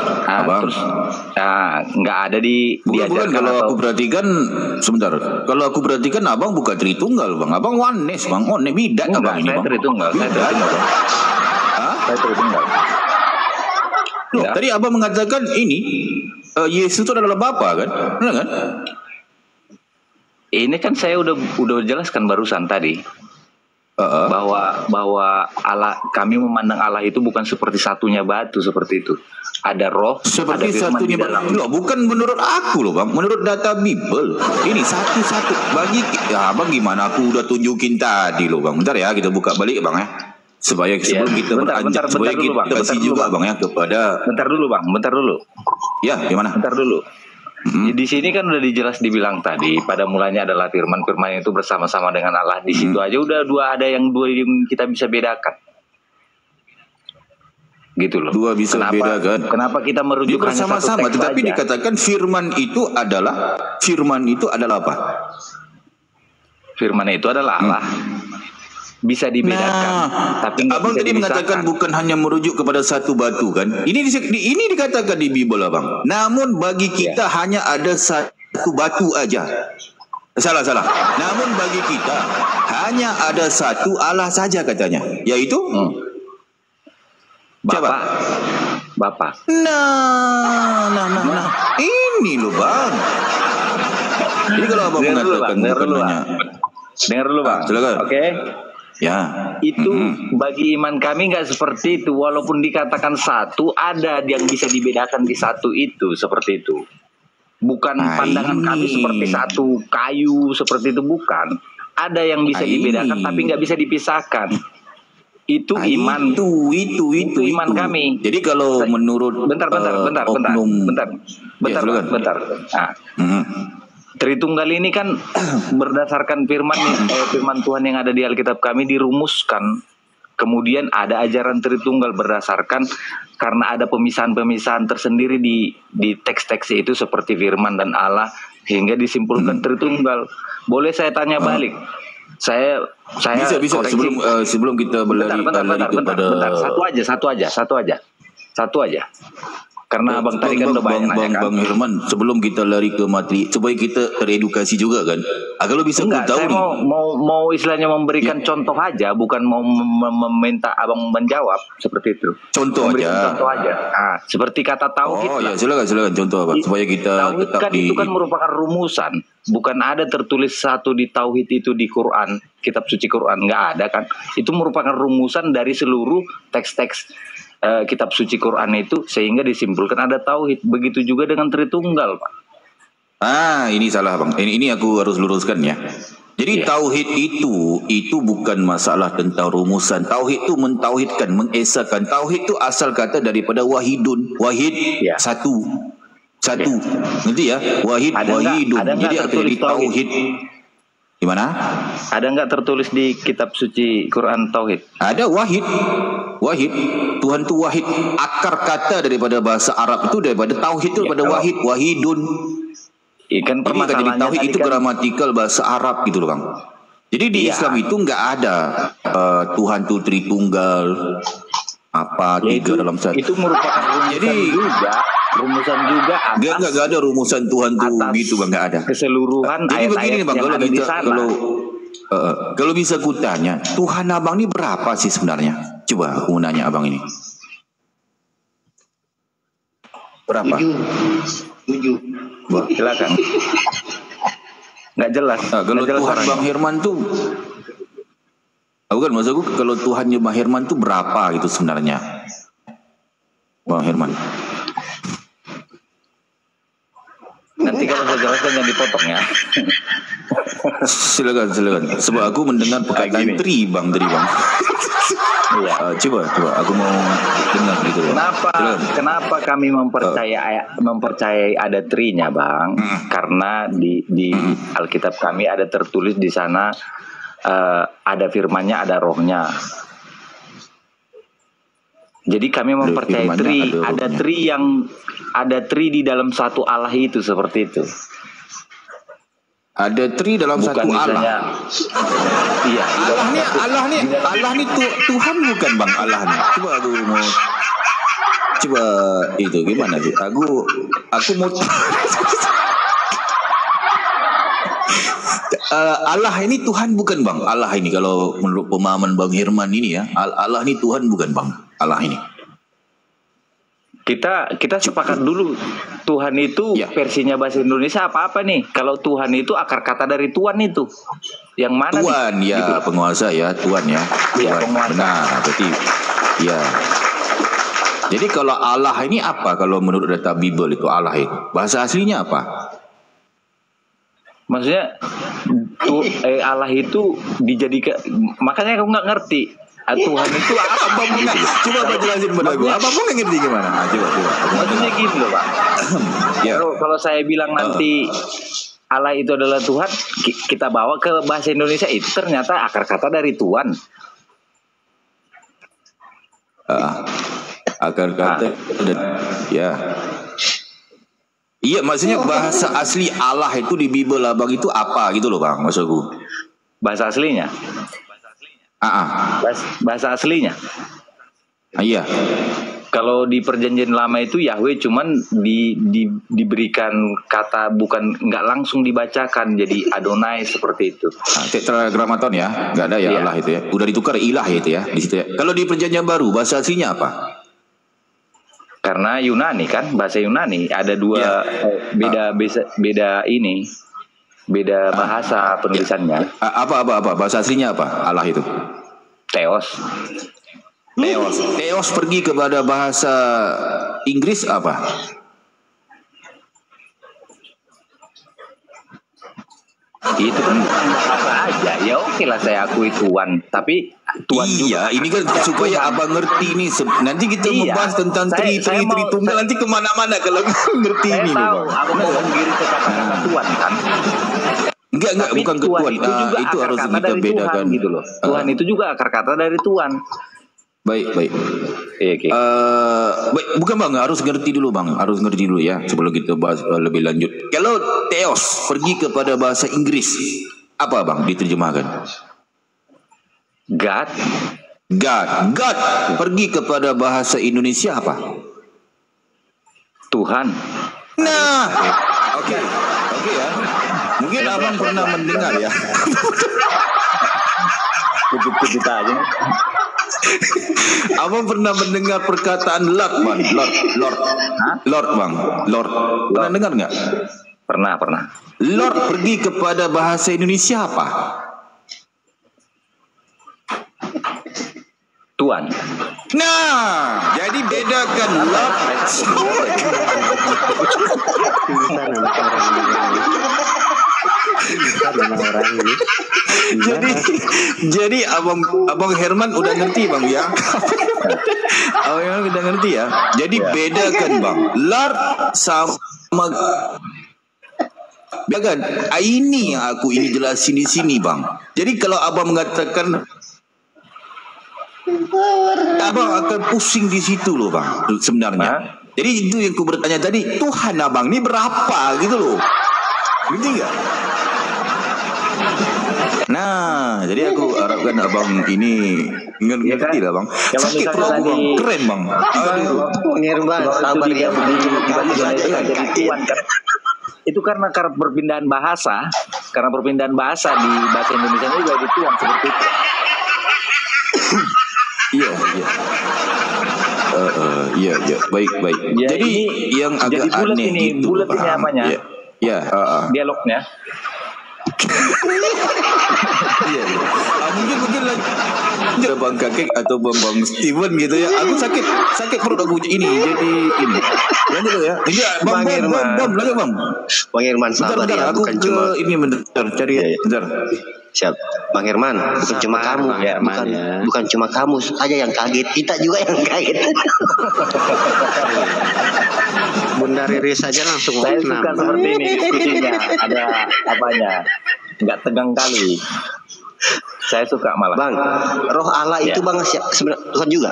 nggak ada bukan kalau aku perhatikan sebentar. Kalau aku perhatikan abang bukan Tritunggal bang, abang Oneness bang, bidat abang ini bang. Tritunggal. Saya Tritunggal. Loh, tadi abang mengatakan ini Yesus itu adalah Bapa kan, benar kan? Ini kan saya udah jelaskan barusan tadi. Bahwa Allah, kami memandang Allah itu bukan seperti satunya batu seperti itu. Ada roh, seperti ada satunya batu. Loh, bukan menurut aku loh bang, menurut data Bible. Ini satu-satu. Abang gimana? Aku udah tunjukin tadi loh bang. Bentar ya, kita buka balik bang ya. Supaya sebelum kita beranjak, supaya kita kasih juga bang ya kepada. Bentar dulu. Ya, gimana? Bentar dulu. Di sini kan udah dibilang tadi pada mulanya adalah firman itu bersama-sama dengan Allah. Di situ aja udah dua yang kita bisa bedakan. Gitu loh. Dua bisa bedakan. Kenapa kita merujuk bersama-sama? Tetapi aja? Dikatakan firman itu adalah apa? Firman itu adalah Allah. Bisa dibedakan. Tapi abang tadi mengatakan bukan hanya merujuk kepada satu batu kan? Ini dikatakan di Bible abang. Namun bagi kita hanya ada satu batu aja. Salah. Namun bagi kita hanya ada satu Allah saja katanya, yaitu Bapa. Nah. Ini loh bang. Jadi kalau abang mengatakan dengar dulu bang. Silakan. Oke. Ya. Itu bagi iman kami nggak seperti itu. Walaupun dikatakan satu, ada yang bisa dibedakan di satu itu seperti itu. Bukan pandangan kami seperti satu kayu seperti itu, bukan. Ada yang bisa dibedakan tapi nggak bisa dipisahkan. Itu iman. Itu iman kami. Jadi kalau menurut bentar. Nah. Tritunggal ini kan berdasarkan firman Tuhan yang ada di Alkitab kami dirumuskan. Kemudian ada ajaran Tritunggal berdasarkan karena ada pemisahan-pemisahan tersendiri di teks-teks itu seperti firman dan Allah sehingga disimpulkan Tritunggal. Boleh saya tanya balik? Saya bisa sebelum kita berlari kepada bentar. Satu aja. Karena abang tadi kan udah banyak nanya kan. Bang Herman, sebelum kita lari ke materi, supaya kita teredukasi juga kan. Kalau bisa Enggak, tahu saya nih. mau istilahnya memberikan contoh aja, bukan mau meminta abang menjawab seperti itu. Contoh memberikan aja. Contoh aja. Ah, seperti kata tauhid. Oh ya, silakan contoh apa? Supaya kita Tauhid tetap kan itu kan merupakan rumusan, bukan ada tertulis satu di tauhid itu di Quran, kitab suci Quran, nggak ada kan? Itu merupakan rumusan dari seluruh teks-teks kitab suci Quran itu, sehingga disimpulkan ada tauhid. Begitu juga dengan Tritunggal, Pak. ini salah bang. Ini aku harus luruskan ya. Jadi tauhid itu bukan masalah tentang rumusan. Tauhid itu mentauhidkan, mengesakan. Tauhid itu asal kata daripada wahidun. Wahid satu. Nanti ya, wahidun. Jadi artinya tauhid. Gimana? Ada nggak tertulis di kitab suci Quran tauhid? Ada wahid. Tuhan itu wahid. Akar kata daripada bahasa Arab itu daripada tauhid itu daripada wahid. Wahidun. Ikan permasalahannya jadi tauhid itu kan gramatikal bahasa Arab gitu loh bang. Jadi di Islam itu nggak ada Tuhan itu Tritunggal tiga dalam satu. Itu merupakan rumusan juga. Nggak ada rumusan Tuhan tuh gitu bang, nggak ada. Keseluruhan jadi begini bang, kalau bisa kutanya, Tuhan abang ini berapa sih sebenarnya? Coba aku mau nanya abang ini. Berapa? 7. Silakan. Nggak jelas. Kalau jelas Tuhan Bang Herman tuh, bukan maksudku kalau Tuhannya Bang Herman tuh berapa gitu sebenarnya, Bang Herman? Nanti kalau saya jelaskan jangan dipotong ya. Silakan. Sebab aku mendengar perkataan tri bang. Coba aku mau dengar gitu. Kenapa kami mempercayai ada trinya bang? Karena di Alkitab kami ada tertulis di sana ada firmannya, ada rohnya. Jadi kami mempercayai ada tri di dalam satu Allah itu, seperti itu. Ada tri dalam bukan satu misalnya, Allah. Iya. Allah nih Tuhan bukan bang Allah nih. Coba itu gimana sih? Aku mau Allah ini Tuhan bukan bang. Allah ini kalau menurut pemahaman Bang Herman ini ya, Allah ini Tuhan bukan bang. Allah ini. Kita sepakat dulu Tuhan itu versinya bahasa Indonesia apa nih? Kalau Tuhan itu akar kata dari Tuhan itu. Yang mana Tuhan nih? Ya gitu. Penguasa ya, Tuhan ya. Iya, penguasa. Benar, berarti ya. Jadi kalau Allah ini apa kalau menurut data Bible itu Allah itu? Bahasa aslinya apa? Maksudnya Allah itu dijadikan, makanya aku nggak ngerti. Tuhan itu apa? Coba jelasin pada gue. Apa pun nggak ngerti gimana? Coba. Maksudnya gini loh Pak. Kalau saya bilang nanti Allah itu adalah Tuhan, kita bawa ke bahasa Indonesia itu ternyata akar kata dari Tuhan. Akar kata ya. Iya, maksudnya bahasa asli Allah itu di Bible abang itu apa gitu loh bang, maksudku. Bahasa aslinya. Bahasa aslinya. Iya. Kalau di Perjanjian Lama itu Yahweh cuman diberikan kata, bukan nggak langsung dibacakan jadi Adonai seperti itu. Tetragrammaton ya, nggak ada ya Allah itu ya. Udah ditukar ilah itu ya di situ ya. Kalau di Perjanjian Baru bahasa aslinya apa? Karena Yunani kan, bahasa Yunani ada dua beda bahasa penulisannya. Apa bahasa aslinya apa Allah itu? Theos pergi kepada bahasa Inggris apa? Itu kan bahasa aja. Ya oke lah saya akui Tuhan, tapi Tuhan juga. Ini kan supaya abang ngerti nih. Nanti kita membahas tentang tri tunggal nanti kemana-mana kalau ngerti ini. Saya tahu, aku mau menggiring ke kata-kata Tuhan kan. Enggak, bukan ke Tuhan. Itu harus kita bedakan gitu loh. Tuhan itu juga akar kata dari Tuhan. Baik. Okay. Baik, bukan bang, harus ngerti dulu bang, ya sebelum kita bahas lebih lanjut. Kalau Theos pergi kepada bahasa Inggris, apa bang diterjemahkan? God pergi kepada bahasa Indonesia apa? Tuhan. Nah, oke ya. Mungkin abang pernah mendengar ya. Kejut-kejut aja. Abang pernah mendengar perkataan Lord, bang? Lord, bang. Lord. Pernah dengar nggak? Pernah. Lord pergi kepada bahasa Indonesia apa? Tuan. Nah, jadi bedakan Lord. Jadi abang Herman udah ngerti bang ya. Abang Herman udah ngerti ya. Jadi bedakan bang, Lord sama bedakan. Ini yang aku ini jelasin di sini bang. Jadi kalau abang mengatakan, abang akan pusing di situ loh bang sebenarnya. Jadi itu yang ku bertanya tadi, Tuhan abang ini berapa gitu loh. Ngerti nggak? Nah, jadi aku harapkan abang ini ngerti lah bang. Sakit perut bang, keren bang. Bang, sabar ya. Jadi Tuhan kan. Itu karena perpindahan bahasa. Karena perpindahan bahasa di bahasa Indonesia juga di Tuhan seperti itu. Iya, baik. Ya, jadi yang agak bulat aneh ini, itu, bulat ini apanya? Dialognya. Iya. Mungkin lagi Bang Kakek atau Bang Steven gitu ya. Aku sakit perut aku ini. Jadi ini. Lanjut ya. Ini Bang lanjut Bang. Bang Herman sabar bentar, ya, aku bukan cuma ini bentar cari ya. Bentar. Siap, Bang Herman, bukan cuma kamu, bukan cuma kamu saja yang kaget, kita juga yang kaget. Bunda Riri saja langsung Saya suka seperti ini diskusinya, ada apanya, nggak tegang kali. Saya suka malah. Bang, Roh Allah itu bang sebenarnya Tuhan juga.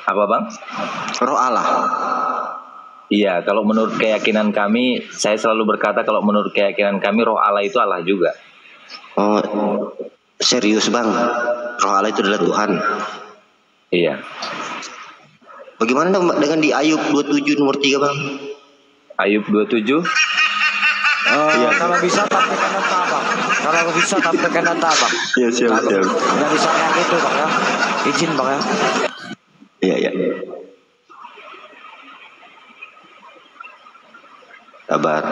Apa bang? Roh Allah. Iya, kalau menurut keyakinan kami, saya selalu berkata kalau menurut keyakinan kami Roh Allah itu Allah juga. Oh, serius bang, Roh Allah itu adalah Tuhan. Iya. Bagaimana dengan di Ayub 27 nomor 3 bang? Ayub 27. Kalau bisa tampilkan data bang. Kalau bisa tampilkan data bang. Iya siap. Nggak bisa kayak gitu bang ya. Izin bang ya. Iya. Sabar.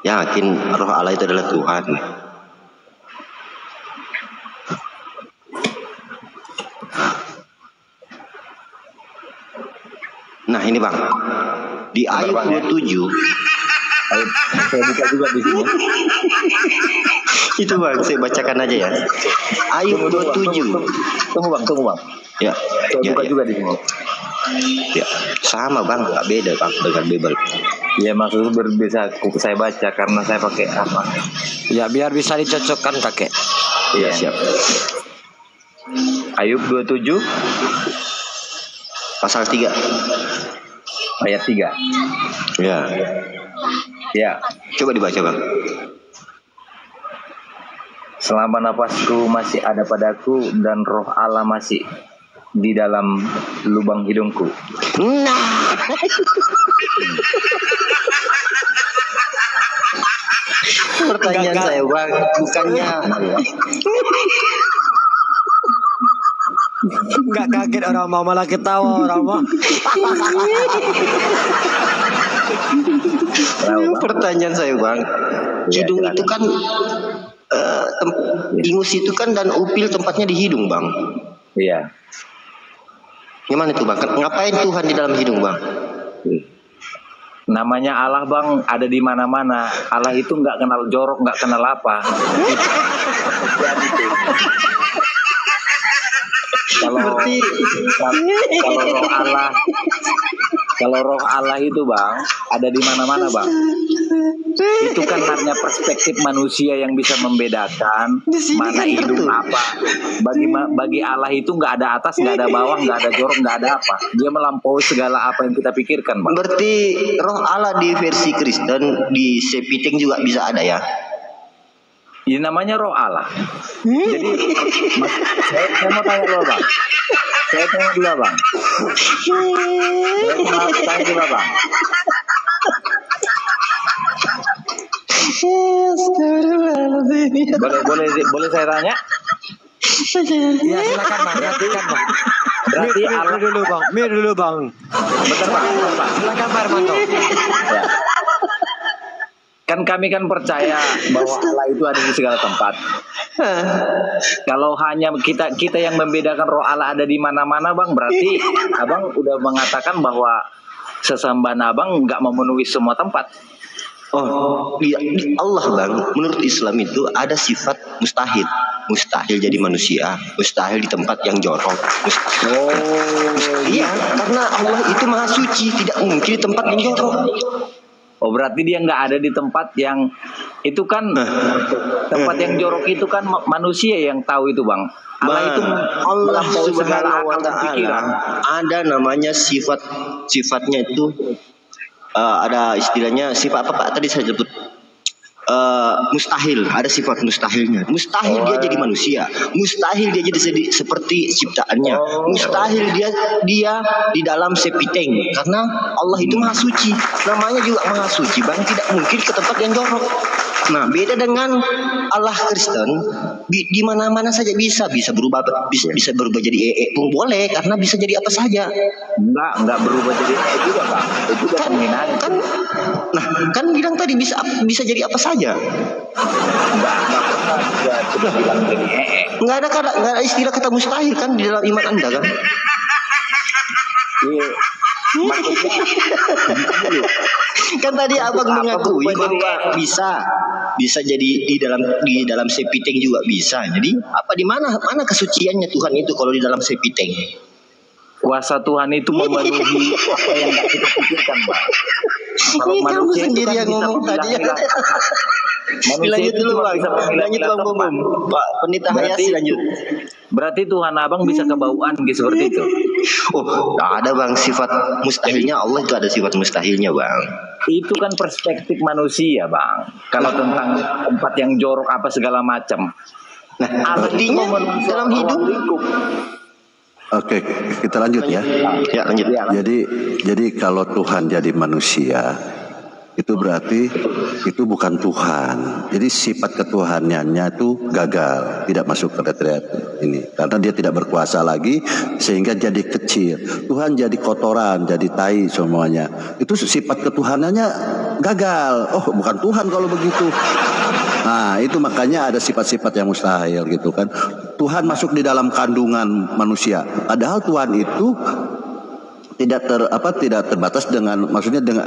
Yakin Roh Allah itu adalah Tuhan. Nah ini bang, di Ayub 27. Saya buka juga di sini. Itu bang, saya bacakan aja ya. Ayub 27. Tunggu bang. Ya. Saya buka juga di sini. Ya, sama bang, nggak beda bang dengan Bible. Ya maksudnya berbeda. Saya baca karena saya pakai apa? Ya biar bisa dicocokkan kakek. Iya siap. Ayub 27 Pasal 3 ayat 3. Ya. Coba dibaca bang. Selama napasku masih ada padaku dan Roh Allah masih di dalam lubang hidungku. Nah. Pertanyaan saya bang, bukannya Nggak kaget orang mau, malah ketawa orang mau. pertanyaan saya bang, hidung itu kan ingus itu kan dan upil tempatnya di hidung bang. Iya. Gimana itu bang? Ngapain Tuhan di dalam hidung bang? Namanya Allah bang ada di mana-mana. Allah itu nggak kenal jorok, nggak kenal apa. Kalau roh Allah itu bang ada di mana-mana bang. Itu kan hanya perspektif manusia yang bisa membedakan mana hidung apa. Bagi Allah itu nggak ada atas, nggak ada bawah, nggak ada jorok, nggak ada apa. Dia melampaui segala apa yang kita pikirkan bang. Berarti roh Allah di versi Kristen di Sepiteng juga bisa ada ya? Ini namanya roh Allah. Jadi saya mau tanya lo bang. Saya tanya dulu bang. Saya dulu bang. Boleh saya tanya? Ya silakan bang. Berarti Mir dulu bang. Bentar bang. Silakan Pak Hermanto. Ya. Kan kami kan percaya bahwa Allah itu ada di segala tempat. Kalau hanya kita yang membedakan roh Allah ada di mana-mana bang, berarti abang udah mengatakan bahwa sesambahan abang nggak memenuhi semua tempat. Oh, iya, Allah bang, menurut Islam itu ada sifat mustahil. Mustahil jadi manusia, mustahil di tempat yang jorok. Iya, karena Allah itu maha suci, tidak mungkin di tempat yang jorok. Oh berarti dia nggak ada di tempat yang itu kan tempat yang jorok itu kan manusia yang tahu itu bang. Allah Subhanahu wa Ta'ala ada namanya sifatnya itu ada istilahnya sifat apa Pak tadi saya sebut mustahil, ada sifat mustahilnya. Mustahil dia jadi manusia, mustahil dia jadi seperti ciptaannya, mustahil dia di dalam sepiteng karena Allah itu maha suci, namanya juga maha suci bang, tidak mungkin ke tempat yang jorok. Nah beda dengan Allah Kristen, di mana-mana saja bisa berubah jadi pun boleh karena bisa jadi apa saja. Enggak berubah jadi juga bang, itu juga penghinaan kan bilang tadi bisa jadi apa saja. Enggak ada istilah kata mustahil kan di dalam iman Anda kan. Kan tadi abang mengakui bahwa bisa jadi di dalam sepiteng juga bisa. Jadi di mana kesuciannya Tuhan itu kalau di dalam sepiteng? Kuasa Tuhan itu memenuhi apa yang tidak kita pikirkan bang. Kalau kamu sendiri yang ngomong tadi ya. Lanjut dulu bang. Lanjut bang Bom. Pak Pendeta Hayasi lanjut. Berarti Tuhan abang bisa kebauan gitu seperti itu. Oh, ada bang sifat mustahilnya Allah itu ada sifat mustahilnya bang. Itu kan perspektif manusia bang. Kalau tentang tempat yang jorok apa segala macam. Nah, artinya dalam hidup. Oke, kita lanjut ya. Ya lanjut. Jadi kalau Tuhan jadi manusia, itu berarti itu bukan Tuhan. Jadi sifat ketuhanannya itu gagal, tidak masuk kriteria ini. Karena dia tidak berkuasa lagi sehingga jadi kecil. Tuhan jadi kotoran, jadi tai semuanya. Itu sifat ketuhanannya gagal. Oh, bukan Tuhan kalau begitu. Nah, itu makanya ada sifat-sifat yang mustahil gitu kan. Tuhan masuk di dalam kandungan manusia. Padahal Tuhan itu tidak terbatas dengan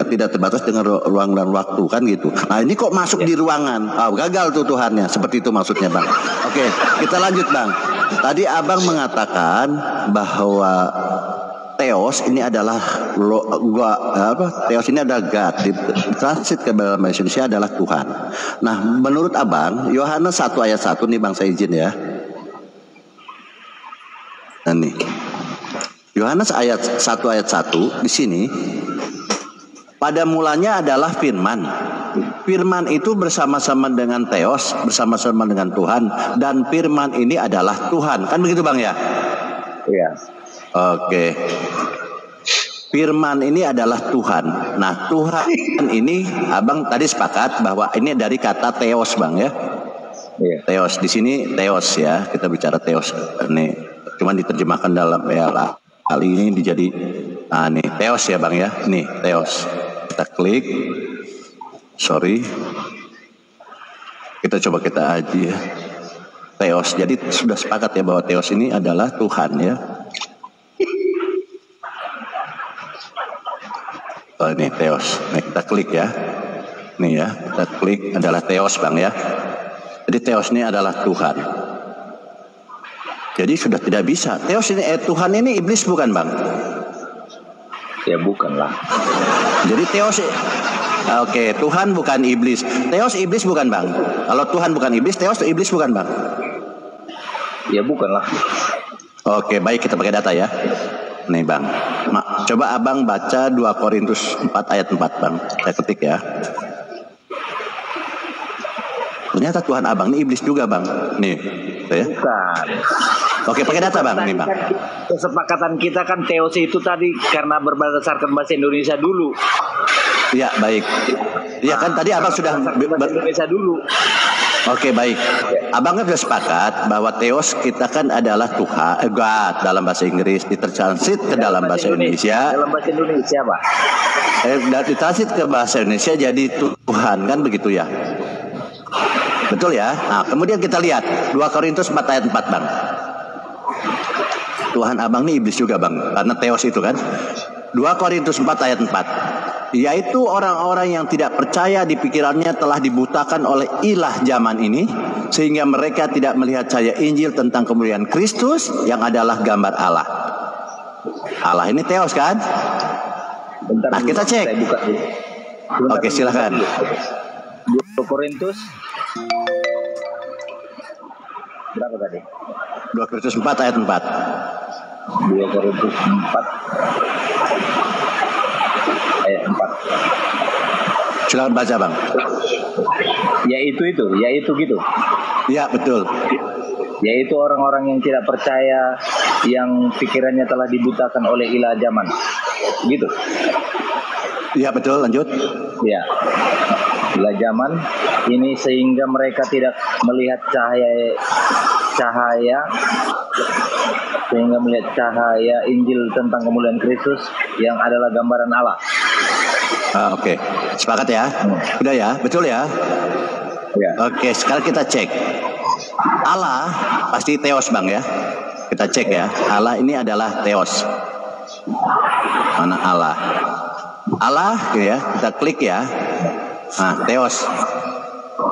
tidak terbatas dengan ruang dan waktu kan gitu. Nah, ini kok masuk di ruangan. Gagal tuh Tuhannya. Seperti itu maksudnya, Bang. Oke, kita lanjut, Bang. Tadi Abang mengatakan bahwa Theos ini adalah Theos ini adalah God. Transit ke dalam bahasa Indonesia adalah Tuhan. Nah, menurut Abang, Yohanes 1 ayat 1 nih Bang, saya izin ya. Nah nih. Yohanes 1 ayat 1 di sini pada mulanya adalah firman. Firman itu bersama-sama dengan Theos, bersama-sama dengan Tuhan, dan firman ini adalah Tuhan. Kan begitu Bang ya? Iya. Oke. Firman ini adalah Tuhan. Nah, Tuhan ini Abang tadi sepakat bahwa ini dari kata Theos, Bang ya. Iya. Theos di sini Theos ya. Kita bicara Theos ini cuman diterjemahkan dalam kali ini dijadi nih Theos ya Bang ya. Nih Theos. Kita klik. Sorry. Kita coba kita aja ya. Theos. Jadi sudah sepakat ya bahwa Theos ini adalah Tuhan ya. Oh, ini Theos. Nah, kita klik ya. Nih ya, kita klik adalah Theos Bang ya. Jadi Theos ini adalah Tuhan. Jadi sudah tidak bisa. Theos ini Tuhan ini iblis bukan Bang? Ya bukan lah. Jadi Theos Oke, Tuhan bukan iblis. Theos iblis bukan Bang? Kalau Tuhan bukan iblis, Theos iblis bukan Bang? Ya bukan lah. Oke, baik kita pakai data ya. Nih Bang, coba Abang baca 2 Korintus 4 ayat 4 Bang. Saya ketik ya. Ternyata Tuhan Abang ini iblis juga Bang. Nih, ya. Bukan. Oke, pakai data Bang ini Bang. Kesepakatan kita kan teos itu tadi karena berdasarkan bahasa Indonesia dulu. Iya, baik. Iya kan tadi Abang sudah bahasa Indonesia dulu. Oke, baik. Abang kan sudah sepakat bahwa Theos kita kan adalah Tuhan, God dalam bahasa Inggris, ditransit ke dalam bahasa Indonesia. Dalam bahasa Indonesia, Pak. Ditransit ke bahasa Indonesia jadi Tuhan, kan begitu ya? Betul ya? Nah, kemudian kita lihat 2 Korintus 4 ayat 4 Bang. Tuhan Abang ini iblis juga Bang, karena Theos itu kan. 2 Korintus 4 ayat 4. Yaitu orang-orang yang tidak percaya di pikirannya telah dibutakan oleh ilah zaman ini, sehingga mereka tidak melihat cahaya Injil tentang kemuliaan Kristus yang adalah gambar Allah. Allah ini Theos kan? Bentar nah dulu, kita cek. saya buka dulu. Oke, silakan. 2 Korintus berapa tadi? 2 Korintus 4 ayat 4. 2 Korintus 4 ayat 4. Silakan baca Bang. Yaitu gitu. Iya, betul. Yaitu orang-orang yang tidak percaya, yang pikirannya telah dibutakan oleh ilah zaman. Gitu. Iya, betul, lanjut. Ya. Ilah zaman ini sehingga mereka tidak melihat cahaya Injil tentang kemuliaan Kristus yang adalah gambaran Allah. Oke. Sepakat ya? Udah ya? Betul ya? Ya. Oke, sekarang kita cek. Allah pasti Theos Bang ya. Kita cek ya. Allah ini adalah Theos. Mana Allah? Allah ya, kita klik ya. Nah, Theos.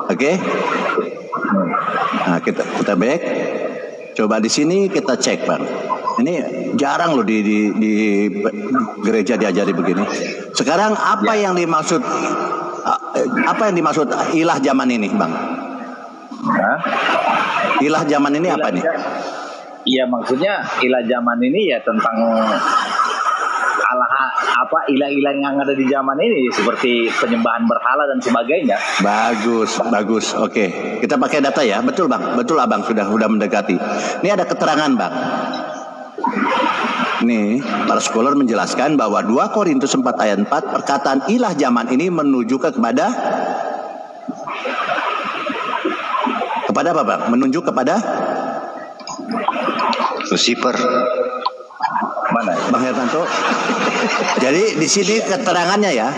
Oke. Nah, kita back. Coba di sini kita cek Bang. Ini jarang loh di gereja diajari begini. Sekarang apa yang dimaksud ilah zaman ini Bang? Hah? Ilah zaman ini apa nih? Iya, maksudnya ilah zaman ini ya tentang ilah-ilah yang ada di zaman ini seperti penyembahan berhala dan sebagainya. Bagus. Oke, kita pakai data ya. Betul Bang, betul Abang sudah mendekati. Ini ada keterangan Bang. Nih, para scholar menjelaskan bahwa 2 Korintus 4 ayat 4 perkataan ilah zaman ini menuju kepada apa Bang? Menunjuk kepada Lucifer. Mana? Bang Hermanto. Jadi di sini keterangannya ya.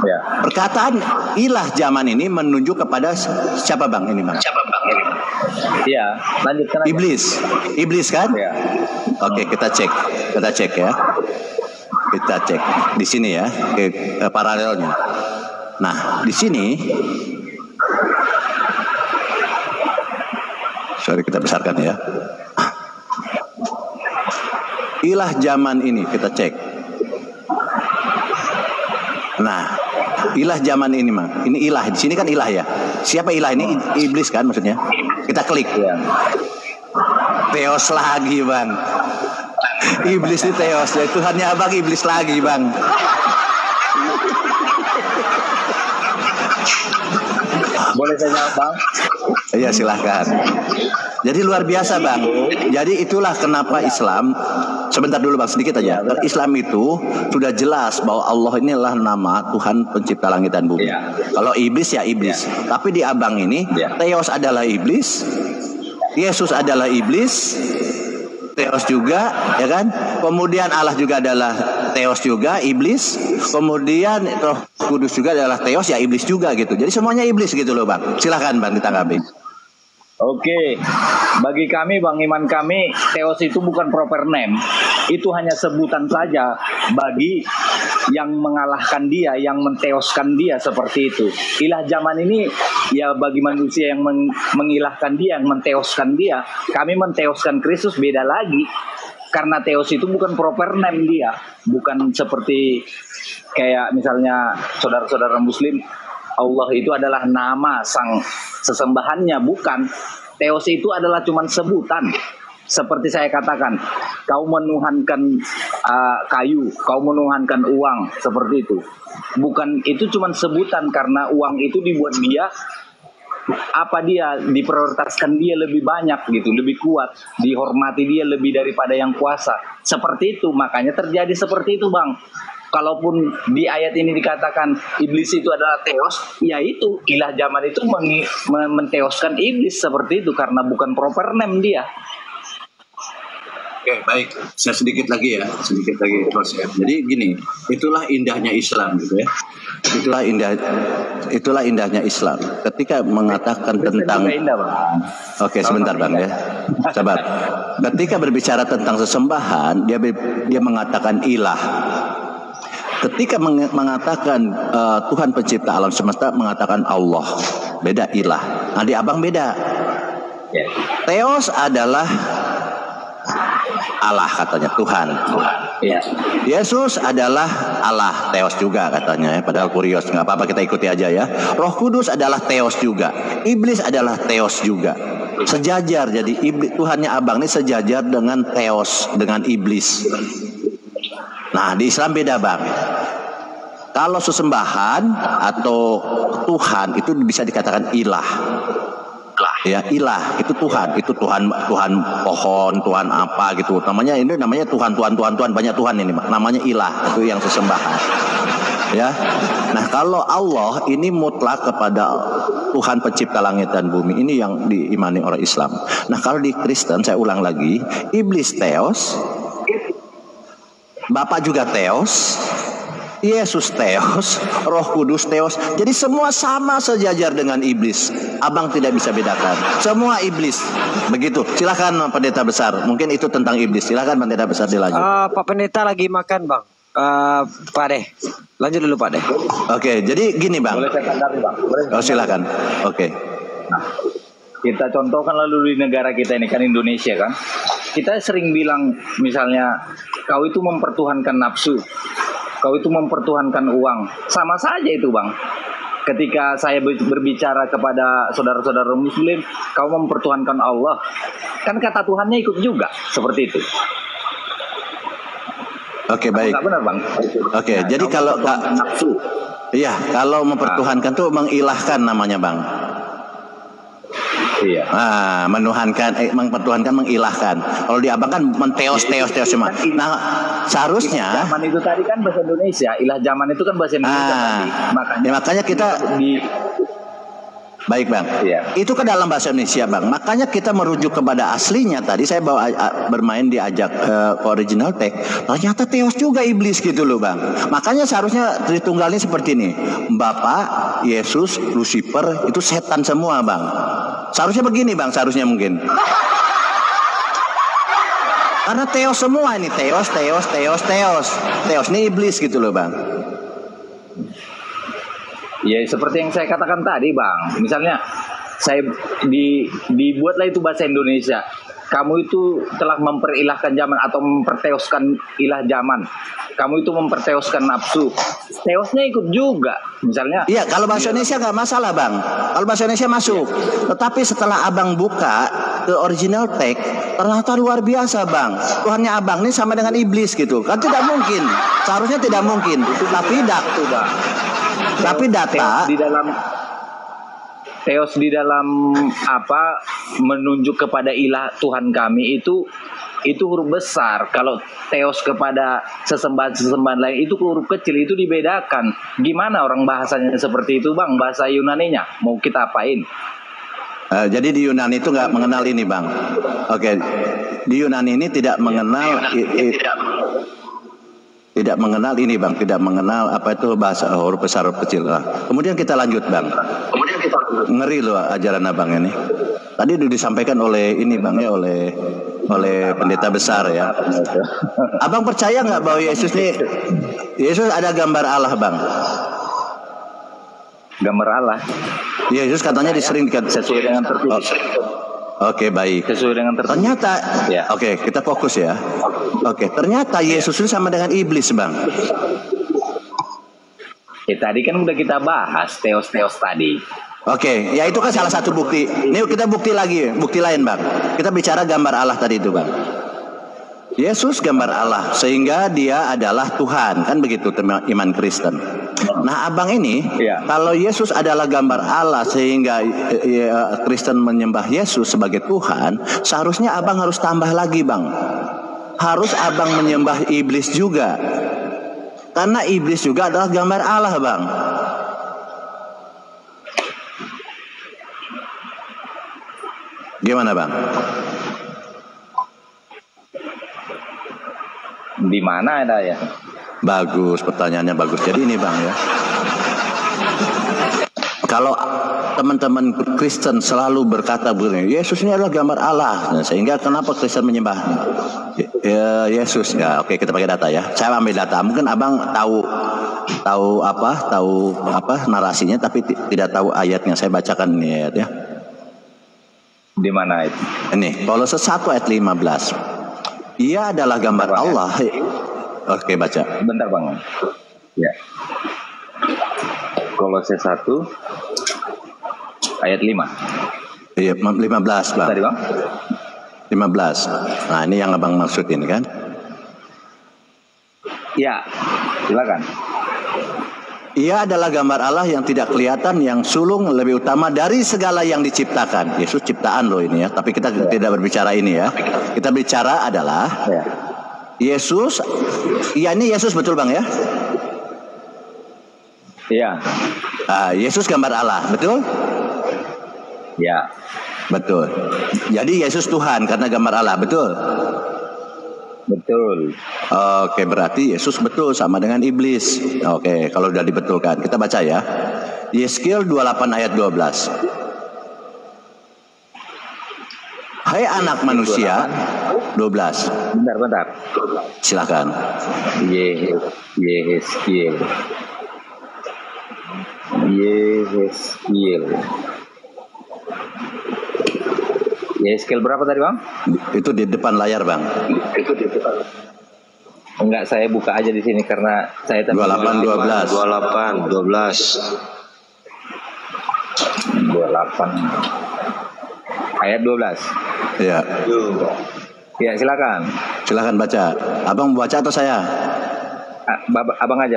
Ya. Perkataan ilah zaman ini menunjuk kepada siapa Bang ini Bang? Iya, lanjutkan aja. Iblis kan? Ya. Oke, kita cek ya. Kita cek di sini ya, paralelnya. Nah, di sini, sorry kita besarkan ya. Ilah zaman ini kita cek. Nah, ilah zaman ini Bang. Ini ilah. Di sini kan ilah ya. Siapa ilah ini? Iblis kan maksudnya. Kita klik. Ya. Theos lagi Bang. Iblis ini Theos ya. Tuhannya Abang iblis lagi Bang. Boleh saya jawab Bang? Iya silahkan. Jadi luar biasa Bang. Jadi itulah kenapa Islam. Sebentar dulu Bang, sedikit aja. Islam itu sudah jelas bahwa Allah ini adalah nama Tuhan pencipta langit dan bumi. Ya. Kalau iblis ya iblis. Tapi di Abang ini Theos adalah iblis, Yesus adalah iblis, Theos juga, ya kan? Kemudian Allah juga adalah Theos juga, iblis. Kemudian Roh Kudus juga adalah Theos, ya iblis juga gitu. Jadi semuanya iblis gitu loh Bang. Silahkan Bang ditanggapi. Oke, bagi kami, Bang Iman kami, Theos itu bukan proper name. Itu hanya sebutan saja bagi yang mengalahkan dia, yang menteoskan dia seperti itu. Ilah zaman ini ya bagi manusia yang mengilahkan dia, yang menteoskan dia. Kami menteoskan Kristus beda lagi. Karena Theos itu bukan proper name dia. Bukan seperti kayak misalnya saudara-saudara Muslim, Allah itu adalah nama sang sesembahannya, bukan. Theos itu adalah cuma sebutan. Seperti saya katakan, kau menuhankan kayu, kau menuhankan uang, seperti itu. Bukan, itu cuma sebutan karena uang itu dibuat dia apa dia diprioritaskan dia lebih banyak gitu, lebih kuat, dihormati dia lebih daripada yang kuasa. Seperti itu, makanya terjadi seperti itu, Bang. Kalaupun di ayat ini dikatakan iblis itu adalah teos, ya itu ilah zaman itu menteoskan iblis seperti itu karena bukan proper name dia. Oke, baik. Saya sedikit lagi terus ya. Jadi gini, itulah indahnya Islam gitu ya. Itulah indahnya Islam. Ketika mengatakan tentang Oke, sebentar Bang ya. Sabar. Ketika berbicara tentang sesembahan, dia mengatakan ilah. Ketika mengatakan Tuhan pencipta alam semesta, mengatakan Allah. Beda ilah. Nah, di Abang beda. Theos adalah Allah katanya, Tuhan. Ya. Yesus adalah Allah, Theos juga katanya ya. Padahal kurios, nggak apa-apa kita ikuti aja ya. Roh Kudus adalah Theos juga. Iblis adalah Theos juga. Sejajar, jadi Tuhannya Abang ini sejajar dengan Theos, dengan iblis. Nah, di Islam beda Bang. Kalau sesembahan atau Tuhan itu bisa dikatakan ilah. Ya, ilah itu Tuhan, Tuhan pohon, Tuhan apa gitu. Namanya Tuhan banyak Tuhan ini, namanya ilah, itu yang sesembahan. Ya. Nah, kalau Allah ini mutlak kepada Tuhan pencipta langit dan bumi, ini yang diimani orang Islam. Nah, kalau di Kristen saya ulang lagi, iblis Theos, Bapak juga Theos, Yesus Theos, Roh Kudus Theos. Jadi semua sama sejajar dengan iblis. Abang tidak bisa bedakan. Semua iblis. Begitu. Silakan Pendeta Besar. Mungkin itu tentang iblis. Silakan Pendeta Besar dilanjut. Pak Pendeta lagi makan Bang. Pak Deh. Lanjut dulu Pak Deh. Oke, jadi gini Bang. Boleh saya tanggapi Bang? Oh, silakan. Oke. Nah, kita contohkan lalu di negara kita ini kan Indonesia kan. Kita sering bilang misalnya kau itu mempertuhankan nafsu. Kau itu mempertuhankan uang. Sama saja itu Bang. Ketika saya berbicara kepada saudara-saudara muslim, kau mempertuhankan Allah. Kan kata Tuhannya ikut juga. Seperti itu. Oke, baik. Enggak benar Bang. Oke, nah, jadi kalau nafsu. Iya, kalau mempertuhankan tuh mengilahkan namanya Bang. Iya. Mempertuhankan, mengilahkan. Kalau di Abang kan menteos cuma. Nah, seharusnya zaman itu tadi kan bahasa Indonesia, ilah zaman itu kan bahasa Indonesia tadi. Makanya kita Baik Bang, itu ke dalam bahasa Indonesia Bang. Makanya kita merujuk kepada aslinya. Tadi saya bermain diajak ke original text. Ternyata Theos juga iblis gitu loh Bang. Makanya seharusnya Tritunggalnya seperti ini. Bapa, Yesus, Lucifer itu setan semua Bang. Seharusnya begini Bang, seharusnya mungkin. Karena Theos semua ini, Theos. Theos ini iblis gitu loh Bang. Ya seperti yang saya katakan tadi Bang. Misalnya saya dibuatlah itu bahasa Indonesia. Kamu itu telah memperilahkan zaman atau memperteoskan ilah zaman. Kamu itu memperteoskan nafsu. Teosnya ikut juga. Misalnya. Iya, kalau bahasa Indonesia nggak masalah Bang. Kalau bahasa Indonesia masuk. Tetapi setelah Abang buka ke original text, ternyata luar biasa Bang. Tuhannya Abang ini sama dengan iblis gitu. Kan tidak mungkin. Seharusnya tidak mungkin. Tapi data di dalam Theos di dalam apa menunjuk kepada ilah Tuhan kami itu huruf besar. Kalau Theos kepada sesembahan lain itu huruf kecil, itu dibedakan. Gimana orang bahasanya seperti itu Bang? Bahasa Yunaninya mau kita apain? Jadi di Yunani itu nggak mengenal ini Bang. Oke, di Yunani ini tidak mengenal tidak mengenal ini Bang, tidak mengenal apa itu bahasa huruf besar huruf kecil. Kemudian kita lanjut Bang. Ngeri loh ajaran Abang ini. Tadi udah disampaikan oleh ini Bang ya, oleh pendeta besar ya. Abang percaya nggak bahwa Yesus ada gambar Allah Bang? Gambar Allah. Yesus katanya disering sesuai dengan tertulis. Oke, baik. Sesuai dengan tertulis. Ternyata, oke, kita fokus ya. Oke, ternyata Yesus itu sama dengan iblis, Bang. Tadi kan udah kita bahas Theos tadi. Oke, ya itu kan salah satu bukti. Ini kita bukti lain, Bang. Kita bicara gambar Allah tadi itu, Bang. Yesus gambar Allah, sehingga dia adalah Tuhan, kan begitu iman Kristen. Nah, abang ini, Iya. kalau Yesus adalah gambar Allah sehingga Kristen menyembah Yesus sebagai Tuhan, seharusnya abang harus tambah lagi, bang. Harus abang menyembah iblis juga, karena iblis juga adalah gambar Allah, bang. Gimana, bang? Di mana ada ya? Bagus, pertanyaannya bagus. Jadi ini, bang, ya. Kalau teman-teman Kristen selalu berkata begini, Yesus ini adalah gambar Allah, nah, sehingga kenapa Kristen menyembah Yesus? Ya, oke, kita pakai data ya. Saya ambil data. Mungkin abang tahu apa narasinya, tapi tidak tahu ayatnya. Saya bacakan ini ayat ya. Di mana itu? Ini Kolose 1 ayat 15. Ia adalah gambar Allah. Oke, baca. Bentar bang. Ya. Kolose 1 ayat 5. Iya, 15, bang. Tadi bang? 15. Nah, ini yang abang maksud ini kan? Ya, silakan. Ia adalah gambar Allah yang tidak kelihatan, yang sulung, lebih utama dari segala yang diciptakan. Yesus ciptaan loh ini ya, tapi kita tidak berbicara ini ya. Kita bicara adalah Yesus. Iya, ini Yesus betul, bang ya? Iya. Yesus gambar Allah, betul? Ya. Betul. Jadi Yesus Tuhan karena gambar Allah, betul? Betul. Oke, berarti Yesus betul sama dengan iblis. Oke, kalau sudah dibetulkan, kita baca ya. Yeskiel 28 ayat 12. Hai anak manusia, 12. Bentar. Silakan. Yeskiel. Yeskiel berapa tadi bang? Itu di depan layar, bang. Enggak, saya buka aja di sini karena saya 28 12. 28 ayat 12. Ya. Ya, silakan. Silakan baca. Abang baca atau saya? Abang aja.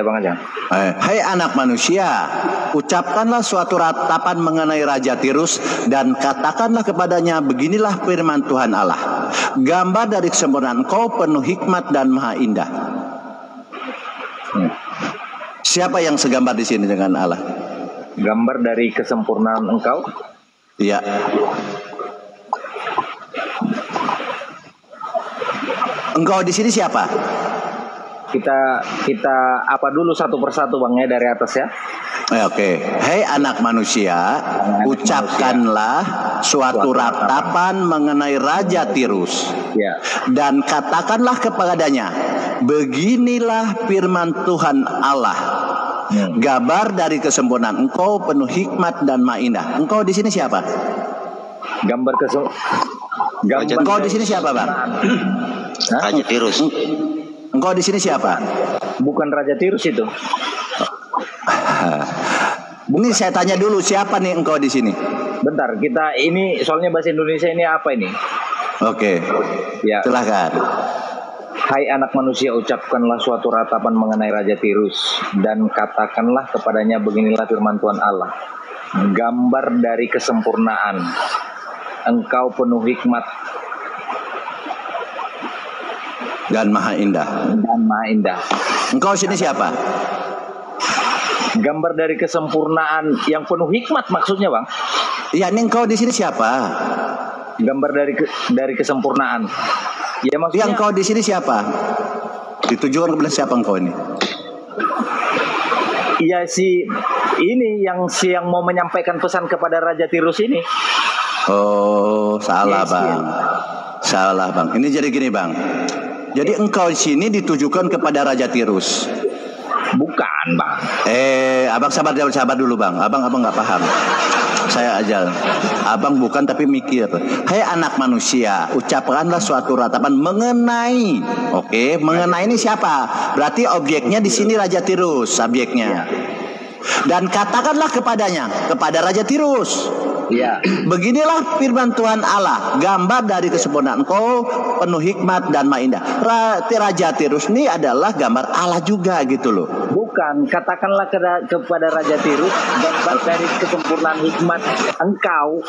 Hai anak manusia, ucapkanlah suatu ratapan mengenai Raja Tirus dan katakanlah kepadanya, beginilah firman Tuhan Allah. Gambar dari kesempurnaan engkau penuh hikmat dan maha indah. Siapa yang segambar di sini dengan Allah? Gambar dari kesempurnaan engkau? Iya. Engkau di sini siapa? Kita apa dulu satu persatu bang ya, dari atas ya. Oke. Hei anak manusia, ucapkanlah suatu ratapan mengenai Raja Tirus. Ya. Dan katakanlah kepadanya, beginilah firman Tuhan Allah. Gambar dari kesempurnaan engkau penuh hikmat dan maha indah. Engkau di sini siapa? Engkau di sini siapa, bang? Raja Tirus. Engkau di sini siapa? Bukan Raja Tirus itu. Ini saya tanya dulu, siapa nih engkau di sini? Bentar, kita ini soalnya bahasa Indonesia ini apa ini? Oke. Ya. Silakan. Hai anak manusia, ucapkanlah suatu ratapan mengenai Raja Tirus dan katakanlah kepadanya, beginilah firman Tuhan Allah. Gambar dari kesempurnaan engkau penuh hikmat dan maha indah. Engkau sini siapa? Gambar dari kesempurnaan yang penuh hikmat maksudnya, bang? Iya, ini engkau di sini siapa? Gambar dari kesempurnaan. Ya maksudnya. Yang engkau di sini siapa? Ditujukan kepada siapa engkau ini? Iya, ini yang mau menyampaikan pesan kepada Raja Tirus ini. Oh, salah, bang. Salah, bang. Ini jadi gini, bang. Jadi engkau di sini ditujukan kepada Raja Tirus. Bukan, bang. Abang sabar dulu, bang. Abang nggak paham. Saya aja. Abang bukan tapi mikir. Hai anak manusia, ucapkanlah suatu ratapan mengenai. Oke, mengenai ini siapa? Berarti objeknya di sini Raja Tirus, subjeknya. Dan katakanlah kepadanya, kepada Raja Tirus. Iya. Beginilah firman Tuhan Allah, gambar dari kesempurnaan Engkau, penuh hikmat dan maha indah. Raja Tirus ini adalah gambar Allah juga gitu loh. Bukan, katakanlah kepada Raja Tirus gambar dari kesempurnaan hikmat engkau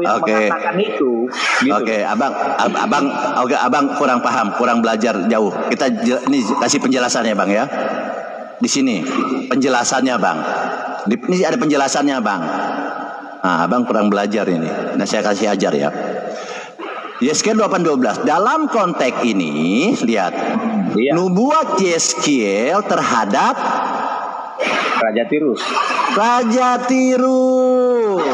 yang mengatakan itu. Gitu. Oke, abang kurang paham, kurang belajar jauh. Kita ini kasih penjelasannya bang ya. Di sini penjelasannya bang. Ini ada penjelasannya bang. Nah, abang kurang belajar ini. Nah, saya kasih ajar ya. Yeskiel 8:12. Dalam konteks ini, lihat. Iya. Nubuat Yeskiel terhadap Raja Tirus. Raja Tirus.